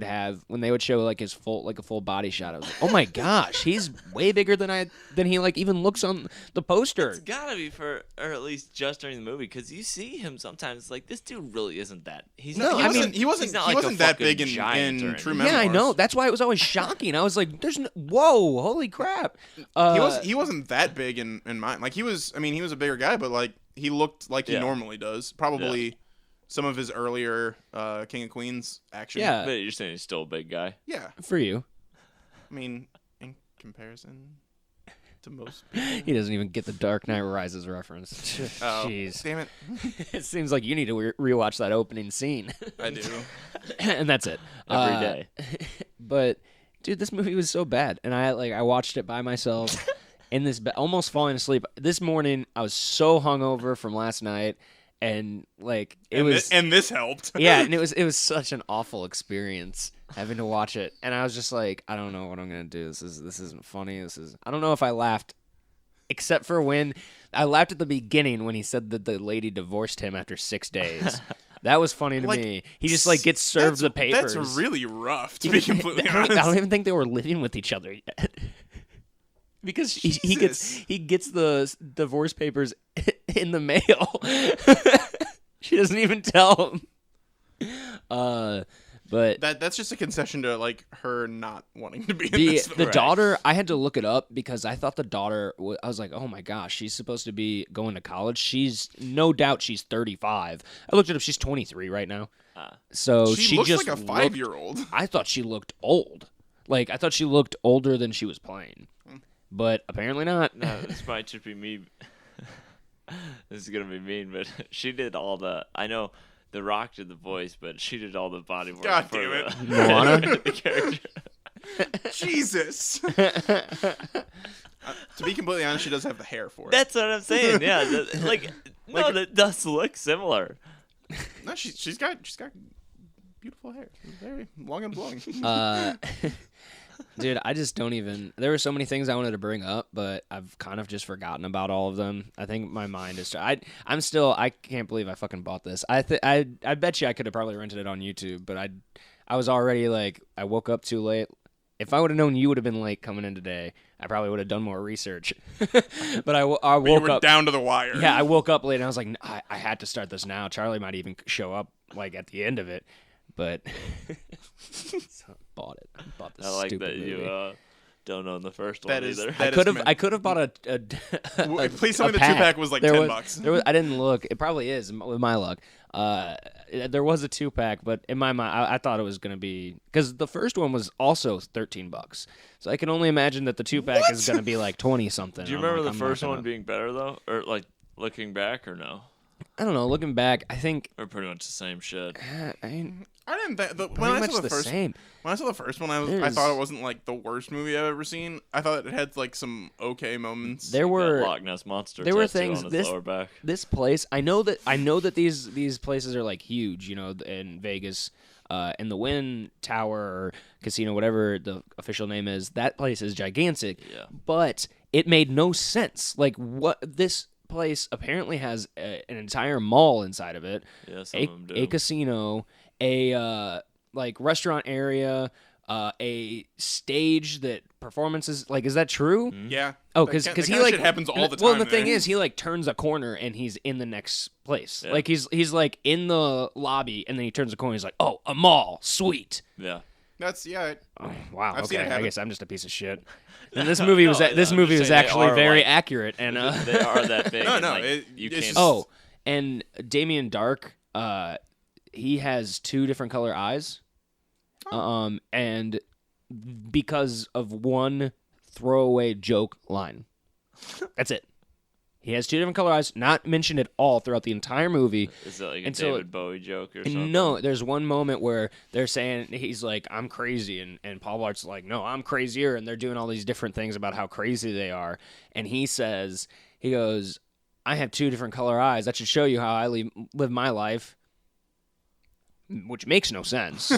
would show like a full body shot, I was like, oh my gosh, he's way bigger than he like even looks on the poster. It's gotta be or at least just during the movie, because you see him sometimes like this dude really isn't that. He wasn't that big in True Memoirs. Yeah, I know. That's why it was always shocking. I was like, whoa, holy crap. He wasn't that big in mine. Like he was a bigger guy, but like he looked like he normally does. Probably. Yeah. Some of his earlier King of Queens action. Yeah. But you're saying he's still a big guy? Yeah. For you. I mean, in comparison to most people. He doesn't even get the Dark Knight Rises reference. Jeez. Damn it. It seems like you need to rewatch that opening scene. I do. And that's it. Every day. But, dude, this movie was so bad. And I watched it by myself in this bed, almost falling asleep. This morning, I was so hungover from last night. And like and this helped. Yeah, and it was such an awful experience having to watch it. And I was just like, I don't know what I'm gonna do. This isn't funny. I don't know if I laughed, except for when I laughed at the beginning when he said that the lady divorced him after 6 days. That was funny to me. He just like gets served the papers. That's really rough, to be completely honest. I don't even think they were living with each other yet. Because he gets the divorce papers in the mail. She doesn't even tell him. But that's just a concession to like her not wanting to be in this. The daughter, I had to look it up because I thought the daughter. I was like, oh my gosh, she's supposed to be going to college. She's no doubt she's 35. I looked it up. She's 23 right now. So she looks just like a 5-year-old. I thought she looked old. Like I thought she looked older than she was playing. But apparently not. No, this might just be me This is gonna be mean, but she did all the. I know The Rock did the voice, but she did all the body work. God for damn it. Moana? the character. Jesus. To be completely honest, she does have the hair for it. That's what I'm saying. Yeah, that does look similar. No, she's got beautiful hair. Very long and blowing. Dude, I just don't even. There were so many things I wanted to bring up, but I've kind of just forgotten about all of them. I think my mind is. I'm still. I can't believe I fucking bought this. I bet you I could have probably rented it on YouTube, but I was already like, I woke up too late. If I would have known you would have been late coming in today, I probably would have done more research. But I woke up down to the wire. Yeah, I woke up late and I was like, I had to start this now. Charlie might even show up like at the end of it, but so bought it. I bought this I like stupid that movie. you don't own the first That one is- either. that- I could have bought a Please tell me the pack. 2-pack was like There $10. I didn't look. It probably is with my luck. There was a 2-pack, but in my mind, I thought it was gonna be because the first one was also $13. So I can only imagine that the 2-pack is gonna be like 20 something. Do you remember the first one being better though, or like looking back, or no, I don't know. Looking back, I think or pretty much the same shit? I mean, I didn't think when pretty I much saw the the first same. when I saw the first one, I There's- thought it wasn't like the worst movie I've ever seen. I thought it had like some okay moments. There That were Loch Ness monster. there were tattoo things- on his this- lower back. this place. I know that these places are like huge. You know, in Vegas, and the Wynn Tower or casino, whatever the official name is, that place is gigantic. Yeah. But it made no sense. Like what this place apparently has an entire mall inside of it. Yeah, some a, of them do. a casino, a like restaurant area, a stage that performances. Like, is that true? Yeah. Oh, That because kind- that he kinda like shit happens all the time. Well, the thing there. is, he like turns a corner and he's in the next place. Yeah. Like he's like in the lobby and then he turns a corner. He's like, oh, a mall, sweet. Yeah. That's Oh, wow. I've seen Okay, it I happen. guess I'm just a piece of shit. And this movie was No, this I'm movie just was saying they actually are, very like- accurate and They are that big. No, and, no, like, it's you can't. just- Oh, and Damien Dark, he has 2 different color eyes. And because of one throwaway joke line. That's it. He has 2 different color eyes, not mentioned at all throughout the entire movie. Is that like a and so- David Bowie joke or something? No, there's one moment where they're saying, he's like, I'm crazy, and Paul Blart's like, no, I'm crazier, and they're doing all these different things about how crazy they are, and he goes, I have 2 different color eyes. That should show you how I live my life, which makes no sense.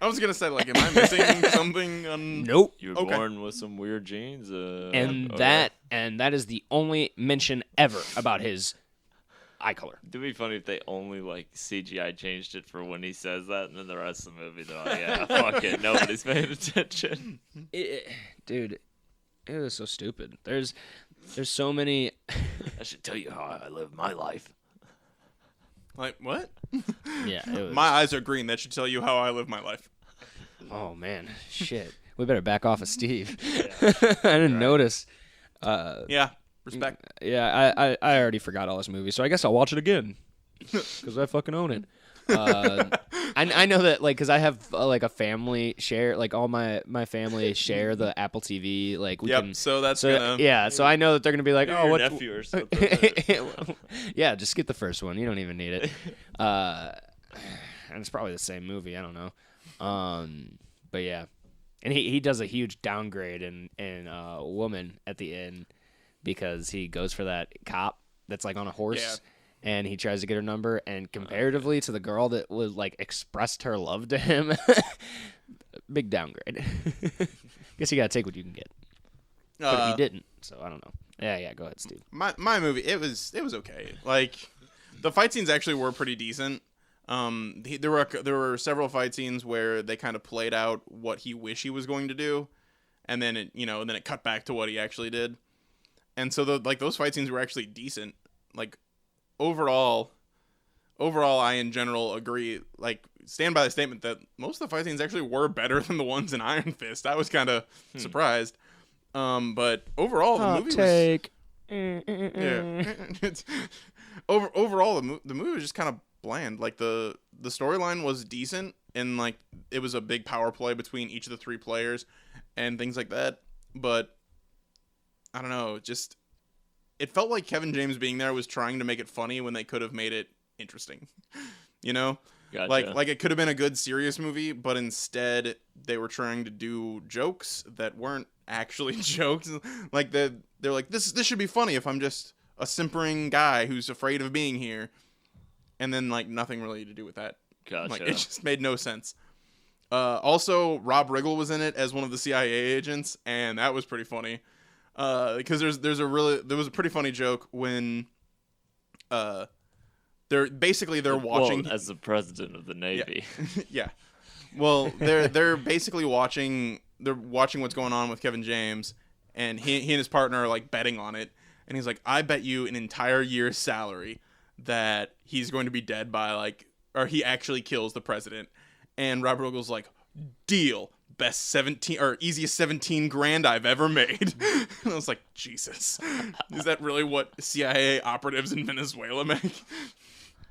I was gonna say, like, am I missing something? Nope. You were Okay. born with some weird genes. And okay. that is the only mention ever about his eye color. It'd be funny if they only like CGI changed it for when he says that, and then the rest of the movie they're like, yeah, fuck it, nobody's paying attention. Dude, it was so stupid. There's so many. I should tell you how I live my life. Like what? Yeah, it was. My eyes are green. That should tell you how I live my life. Oh man, shit. We better back off of Steve. I didn't notice. Yeah, respect. Yeah, I already forgot all this movie, so I guess I'll watch it again because I fucking own it. I know that, like, because I have like a family share, like all my family share the Apple TV. Like we Yep. can. So that's So gonna. yeah, so I know that they're gonna be like, Maybe oh, your what nephew or something. yeah, just get the first one. You don't even need it. And it's probably the same movie. I don't know. But yeah, and he does a huge downgrade in Woman at the end because he goes for that cop that's like on a horse. Yeah. And he tries to get her number, and comparatively to the girl that was like expressed her love to him, big downgrade. Guess you gotta take what you can get, but he didn't. So I don't know. Yeah. Go ahead, Steve. My movie, it was okay. Like the fight scenes actually were pretty decent. There were several fight scenes where they kind of played out what he wished he was going to do, and then it cut back to what he actually did. And so those fight scenes were actually decent. Like overall, I in general agree. Like stand by the statement that most of the fight scenes actually were better than the ones in Iron Fist. I was kind of surprised. But overall, the movie was. Yeah. It's, overall, the movie was just kind of bland. Like the storyline was decent, and like it was a big power play between each of the 3 players and things like that. But I don't know, it felt like Kevin James being there was trying to make it funny when they could have made it interesting. You know? Gotcha. Like it could have been a good serious movie, but instead they were trying to do jokes that weren't actually jokes. Like they're like, this should be funny if I'm just a simpering guy who's afraid of being here. And then like nothing really to do with that. Gotcha. Like it just made no sense. Also, Rob Riggle was in it as one of the CIA agents, and that was pretty funny. Because there was a pretty funny joke when they're watching as the president of the Navy. Yeah. Yeah. Well, they're basically watching what's going on with Kevin James, and he and his partner are like betting on it, and he's like, I bet you an entire year's salary that he's going to be dead by or he actually kills the president. And Rob Riggle's like, deal. Best 17 or easiest 17 grand I've ever made. And I was like, Jesus, is that really what CIA operatives in Venezuela make?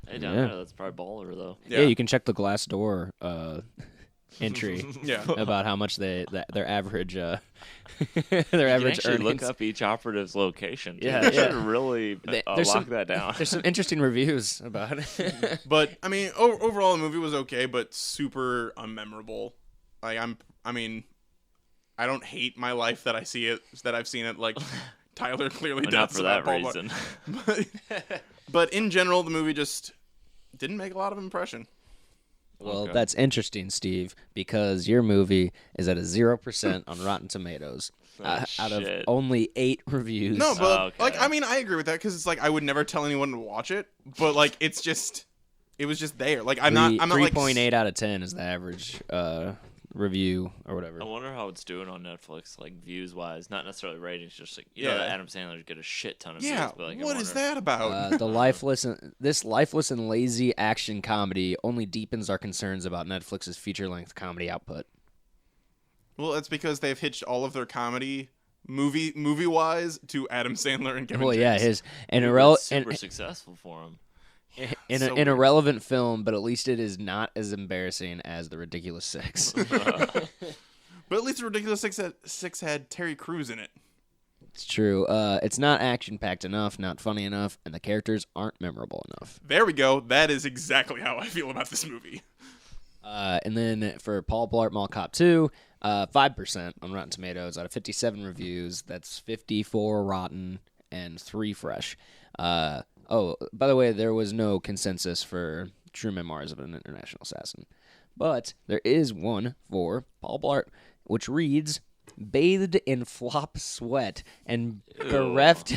I don't know. That's probably baller though. Yeah, you can check the Glassdoor entry. Yeah. About how much their average their You average can actually earnings. look up each operative's location. Too. Yeah, They yeah. should really lock that down. There's some interesting reviews about it. But I mean, overall the movie was okay, but super unmemorable. Like I don't hate my life that I've seen it. Like Tyler clearly does. Not for that Paul reason. But in general, the movie just didn't make a lot of impression. Well, Okay. that's interesting, Steve, because your movie is at a 0% on Rotten Tomatoes out of shit. only 8 reviews. No, but okay. I agree with that because it's like I would never tell anyone to watch it, but like it was just there. Like I'm not like 3.8 out of 10 is the average review or whatever. I wonder how it's doing on Netflix, like views wise, not necessarily ratings. Just like you know, that Adam Sandler get a shit ton of Yeah, views. But, like, what is that about? This lifeless and lazy action comedy only deepens our concerns about Netflix's feature-length comedy output. Well, it's because they've hitched all of their comedy movie wise to Adam Sandler and Kevin James. Yeah, his It's super successful for him. an irrelevant film, but at least it is not as embarrassing as The Ridiculous Six. But at least the Ridiculous Six had Terry Crews in it. It's true. It's not action-packed enough, not funny enough, and the characters aren't memorable enough. There we go. That is exactly how I feel about this movie. And then for Paul Blart Mall Cop 2, 5% on Rotten Tomatoes out of 57 reviews. That's 54 rotten and 3 fresh. Oh, by the way, there was no consensus for True Memoirs of an International Assassin. But there is one for Paul Blart, which reads, bathed in flop sweat and bereft...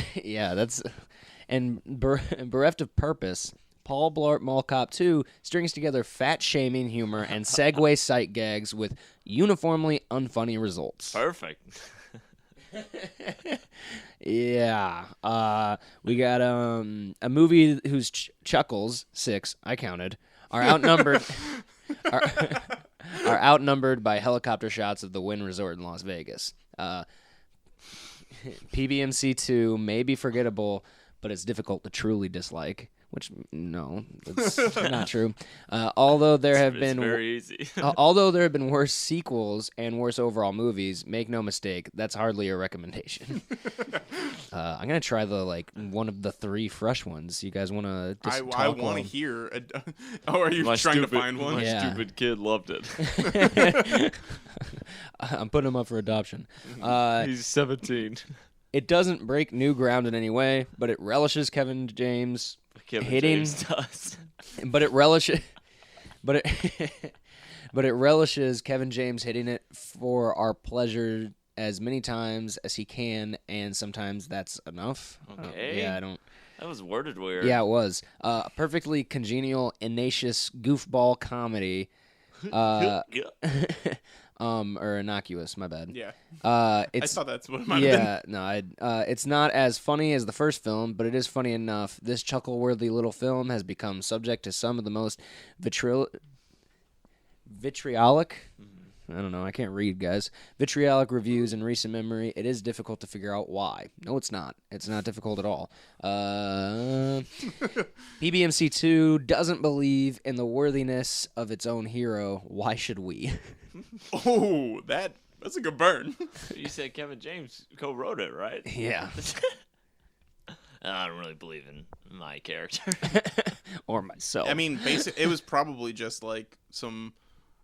bereft of purpose, Paul Blart Mall Cop 2 strings together fat-shaming humor and segue sight gags with uniformly unfunny results. Perfect. Yeah. We got a movie whose chuckles, 6, I counted, are outnumbered are outnumbered by helicopter shots of the Wynn Resort in Las Vegas. PBMC 2 may be forgettable, but it's difficult to truly dislike. Which no, that's not true. Although there have been very easy. although there have been worse sequels and worse overall movies, make no mistake, that's hardly a recommendation. I'm gonna try one of the 3 fresh ones. You guys want to? I want to hear. Are you trying to find one? My Yeah. stupid kid loved it. I'm putting him up for adoption. He's 17. It doesn't break new ground in any way, but it relishes Kevin James hitting. James does. But it relishes. But it relishes Kevin James hitting it for our pleasure as many times as he can, and sometimes that's enough. Okay. I don't. That was worded weird. Yeah, it was a perfectly congenial, innocuous goofball comedy. Or innocuous. My bad. Yeah. I thought that's what it might have been. It's not as funny as the first film, but it is funny enough. This chuckle-worthy little film has become subject to some of the most vitriolic. I don't know. I can't read, guys. Vitriolic reviews in recent memory. It is difficult to figure out why. No, it's not. It's not difficult at all. PBMC 2 doesn't believe in the worthiness of its own hero. Why should we? Oh, that's a good burn. You said Kevin James co-wrote it, right? Yeah. I don't really believe in my character. Or myself. I mean, it was probably just like some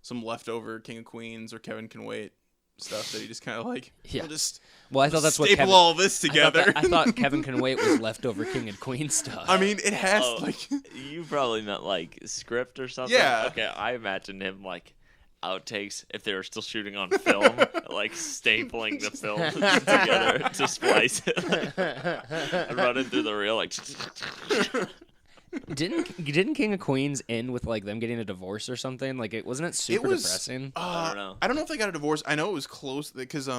leftover King of Queens or Kevin Can Wait stuff that he just kind of like, Yeah. Well, I thought that's what staple Kevin, all this together. I thought Kevin Can Wait was leftover King and Queen stuff. I mean, it has like You probably meant like script or something. Yeah. Okay, I imagined him like outtakes if they were still shooting on film, like stapling the film together to splice it, and running through the reel like. Didn't King of Queens end with like them getting a divorce or something? Like wasn't it super depressing? I don't know. I don't know if they got a divorce. I know it was close because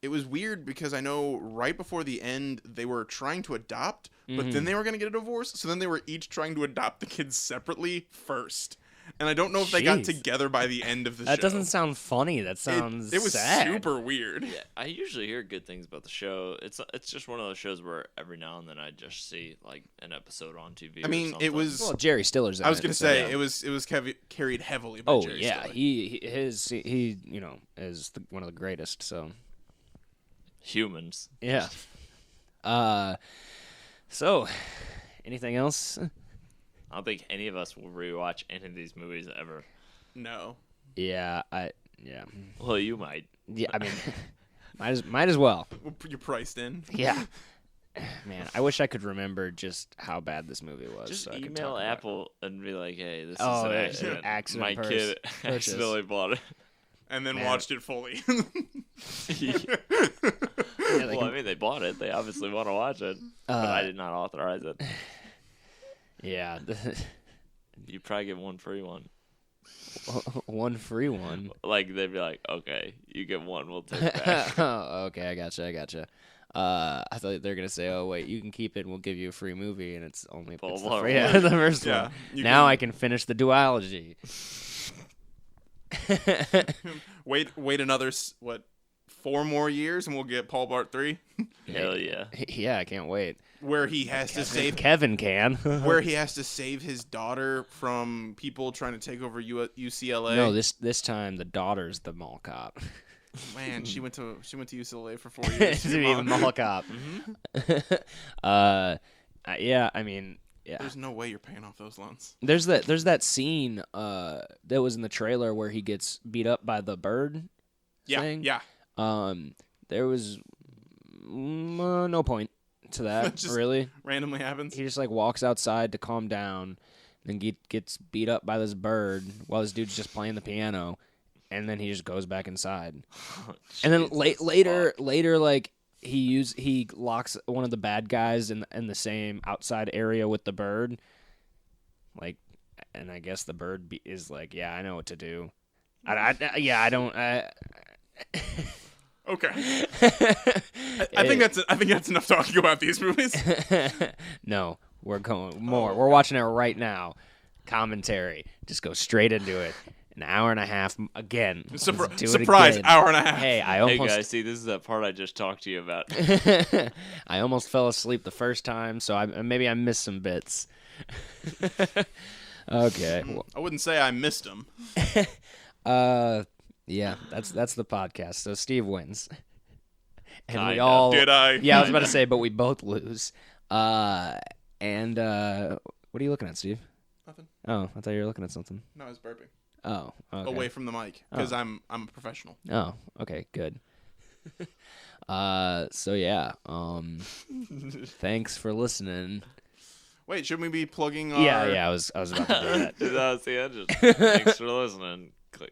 it was weird because I know right before the end they were trying to adopt, but then they were going to get a divorce. So then they were each trying to adopt the kids separately first. And I don't know if they got together by the end of the show. That doesn't sound funny. That sounds it was sad. super weird. Yeah, I usually hear good things about the show. It's just one of those shows where every now and then I just see like an episode on TV. I mean, it was Jerry Stiller's. I was going to say it was carried heavily by Jerry Stiller. he is one of the greatest. So humans. yeah. So anything else? I don't think any of us will rewatch any of these movies ever. No. Yeah, Well, you might. Yeah, I mean, might as well. You're priced in. Yeah. Man, I wish I could remember just how bad this movie was. Just so I could email talk about Apple and be like, "Hey, this is Oh, an yeah, accident. accident My purchase. kid accidentally bought it." And then Man. watched it fully. it. Yeah, Well, I mean, they bought it. They obviously want to watch it, but I did not authorize it. Yeah. You probably get one free one. One free one. Like they'd be like, "Okay, you get one. We'll take it back." Oh, okay, I gotcha. I thought they were gonna say, "Oh wait, you can keep it, and we'll give you a free movie," and it's only Full it's the, blown free, one. the first Yeah, one. you Now can- I can finish the duology. Wait another 4 more years and we'll get Paul Blart 3 Hell yeah! Yeah, I can't wait. where he has to save Kevin can. where he has to save his daughter from people trying to take over UCLA. No, this time the daughter's the mall cop. Man, she went to UCLA for 4 years. To be the mall cop. Yeah, I mean, yeah. There's no way you're paying off those loans. There's that scene that was in the trailer where he gets beat up by the bird. Yeah, thing. yeah. There was no point to that, Just really. Randomly happens. He just like walks outside to calm down, then gets beat up by this bird while this dude's just playing the piano, and then he just goes back inside. And then later, like he locks one of the bad guys in the same outside area with the bird, like, and I guess the bird is like, yeah, I know what to do. I don't. Okay. I think that's enough talking about these movies. No, we're going more. We're watching it right now. Commentary. Just go straight into it. An hour and a half again. Surprise! Hour and a half. Hey, Hey guys, see, this is that part I just talked to you about. I almost fell asleep the first time, so maybe I missed some bits. Okay. I wouldn't say I missed them. Yeah, that's the podcast. So Steve wins, and we Kinda. all. Did I? Yeah, I was about to say, but we both lose. And what are you looking at, Steve? Nothing. Oh, I thought you were looking at something. No, I was burping Oh, okay. away from the mic because I'm a professional. Oh, okay, good. So yeah, thanks for listening. Wait, shouldn't we be plugging our... Yeah, I was about to do that. That was the end. Thanks for listening. Click.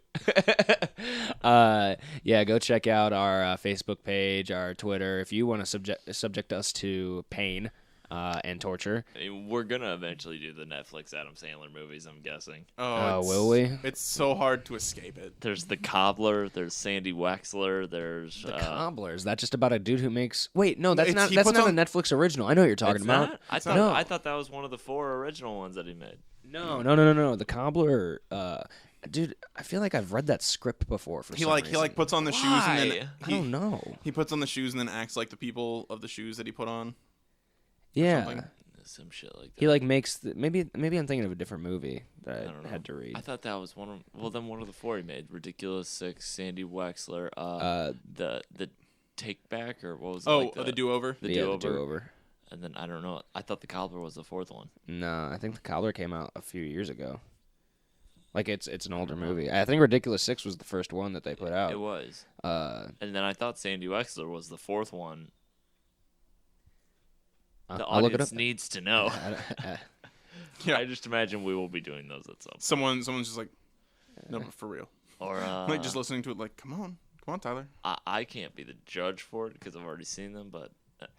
Yeah, go check out our Facebook page, our Twitter. If you want to subject us to pain and torture. I mean, we're going to eventually do the Netflix Adam Sandler movies, I'm guessing. Will we? It's so hard to escape it. There's The Cobbler, there's Sandy Wexler, there's... The Cobbler. Is that just about a dude who makes... Wait, no, that's not he a puts on- Netflix original. I know what you're talking It's about. not? I thought that was one of the 4 original ones that he made. No. The Cobbler... dude, I feel like I've read that script before for some reason. He puts on the shoes and then... I don't know. He puts on the shoes and then acts like the people of the shoes that he put on. Yeah. something. Some shit like that. He like makes... maybe I'm thinking of a different movie that I don't know. I had to read. I thought that was one of... Well, then one of the 4 he made. Ridiculous 6, Sandy Wexler, the Take Back, or what was it? Oh, like the Do-Over? The Yeah, Do-Over. The Do-Over. And then I don't know. I thought The Cobbler was the fourth one. No, I think The Cobbler came out a few years ago. Like it's an older movie. I think Ridiculous 6 was the first one that they put out. It was. And then I thought Sandy Wexler was the fourth one. The I'll look it audience up. needs to know. Yeah. I just imagine we will be doing those at some point. Someone's just like, no, but for real. Or Like just listening to it, like, come on, Tyler. I can't be the judge for it because I've already seen them, but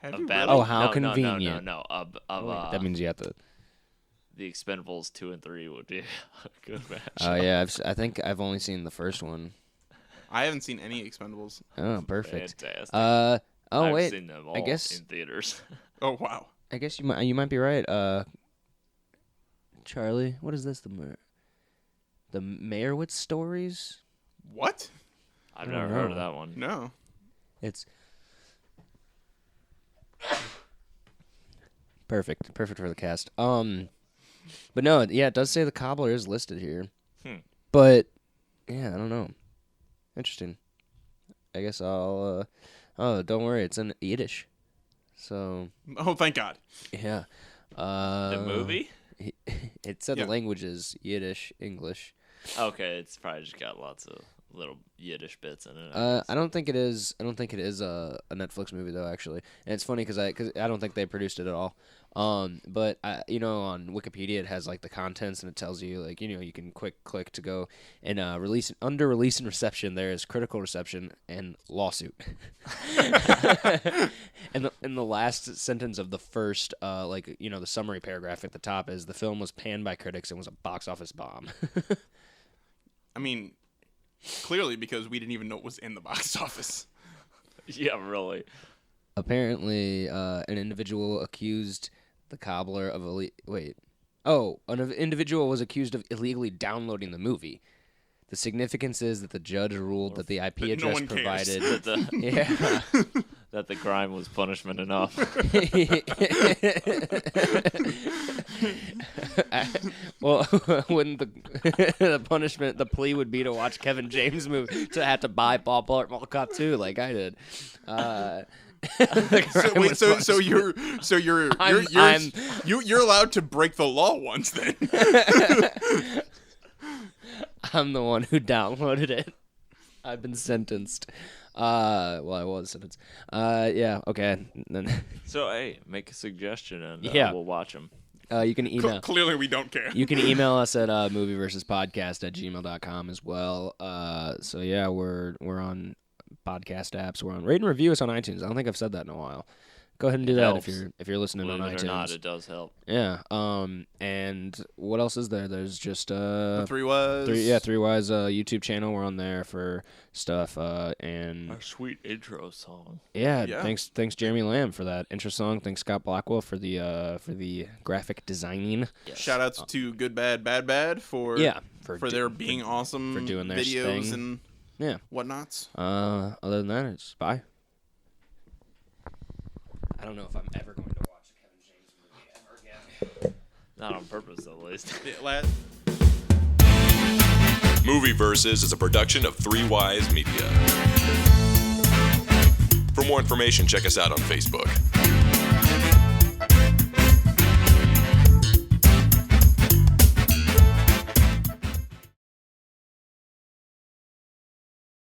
Have a you battle. really? Oh, how no, convenient. No. that means you have to. The Expendables 2 and 3 would be a good match. Oh yeah, I think I've only seen the first one. I haven't seen any Expendables. Oh, perfect. Fantastic. Oh I've wait, seen them all I guess in theaters. Oh wow. I guess you might be right. Charlie, what is this? The Meyerowitz stories? What? I've I never don't heard of know. that one. No. It's perfect for the cast. But no, yeah, it does say The Cobbler is listed here. But yeah, I don't know. Interesting. I guess I'll. Oh, don't worry, it's in Yiddish. So. Oh, thank God. Yeah. The movie? It said Yeah. the languages Yiddish, English. Okay, it's probably just got lots of little Yiddish bits in it. I don't think it is. I don't think it is a Netflix movie though. Actually, and it's funny because I don't think they produced it at all. But on Wikipedia it has like the contents and it tells you like you can click to go and release under release and reception. There is critical reception and lawsuit. And in the last sentence of the first the summary paragraph at the top is the film was panned by critics and was a box office bomb. I mean, clearly because we didn't even know it was in the box office. Yeah, really. Apparently, an individual accused the Cobbler of an individual was accused of illegally downloading the movie. The significance is that the judge ruled that the IP That no address one cares. provided. Yeah. Yeah. That the crime was punishment enough. Well, when the plea would be to watch Kevin James movie to have to buy Paul Blart Mall Cop 2 like I did. You're allowed to break the law once then. I'm the one who downloaded it. I've been sentenced. I was sentenced. Yeah, okay. Then So, hey, make a suggestion and Yeah. we'll watch them. you can email. Clearly, we don't care. You can email us at movieversuspodcast@gmail.com as well. So yeah, we're on podcast apps. We're on rate and review us on iTunes. I don't think I've said that in a while. Go ahead and do that helps. if you're listening Believe on it iTunes. or not, it does help. Yeah. And what else is there? There's just Three Wise. Three Wise YouTube channel. We're on there for stuff. And Our sweet intro song. yeah, Yeah. thanks Jeremy Lamb for that intro song. Thanks Scott Blackwell for the graphic designing. Yes. Shout outs to Good Bad Bad Bad for their being awesome for doing their videos thing. and Yeah. whatnots. Other than that, it's bye. I don't know if I'm ever going to watch a Kevin James movie ever again. Not on purpose, at least. Movie Versus is a production of Three Wise Media. For more information, check us out on Facebook.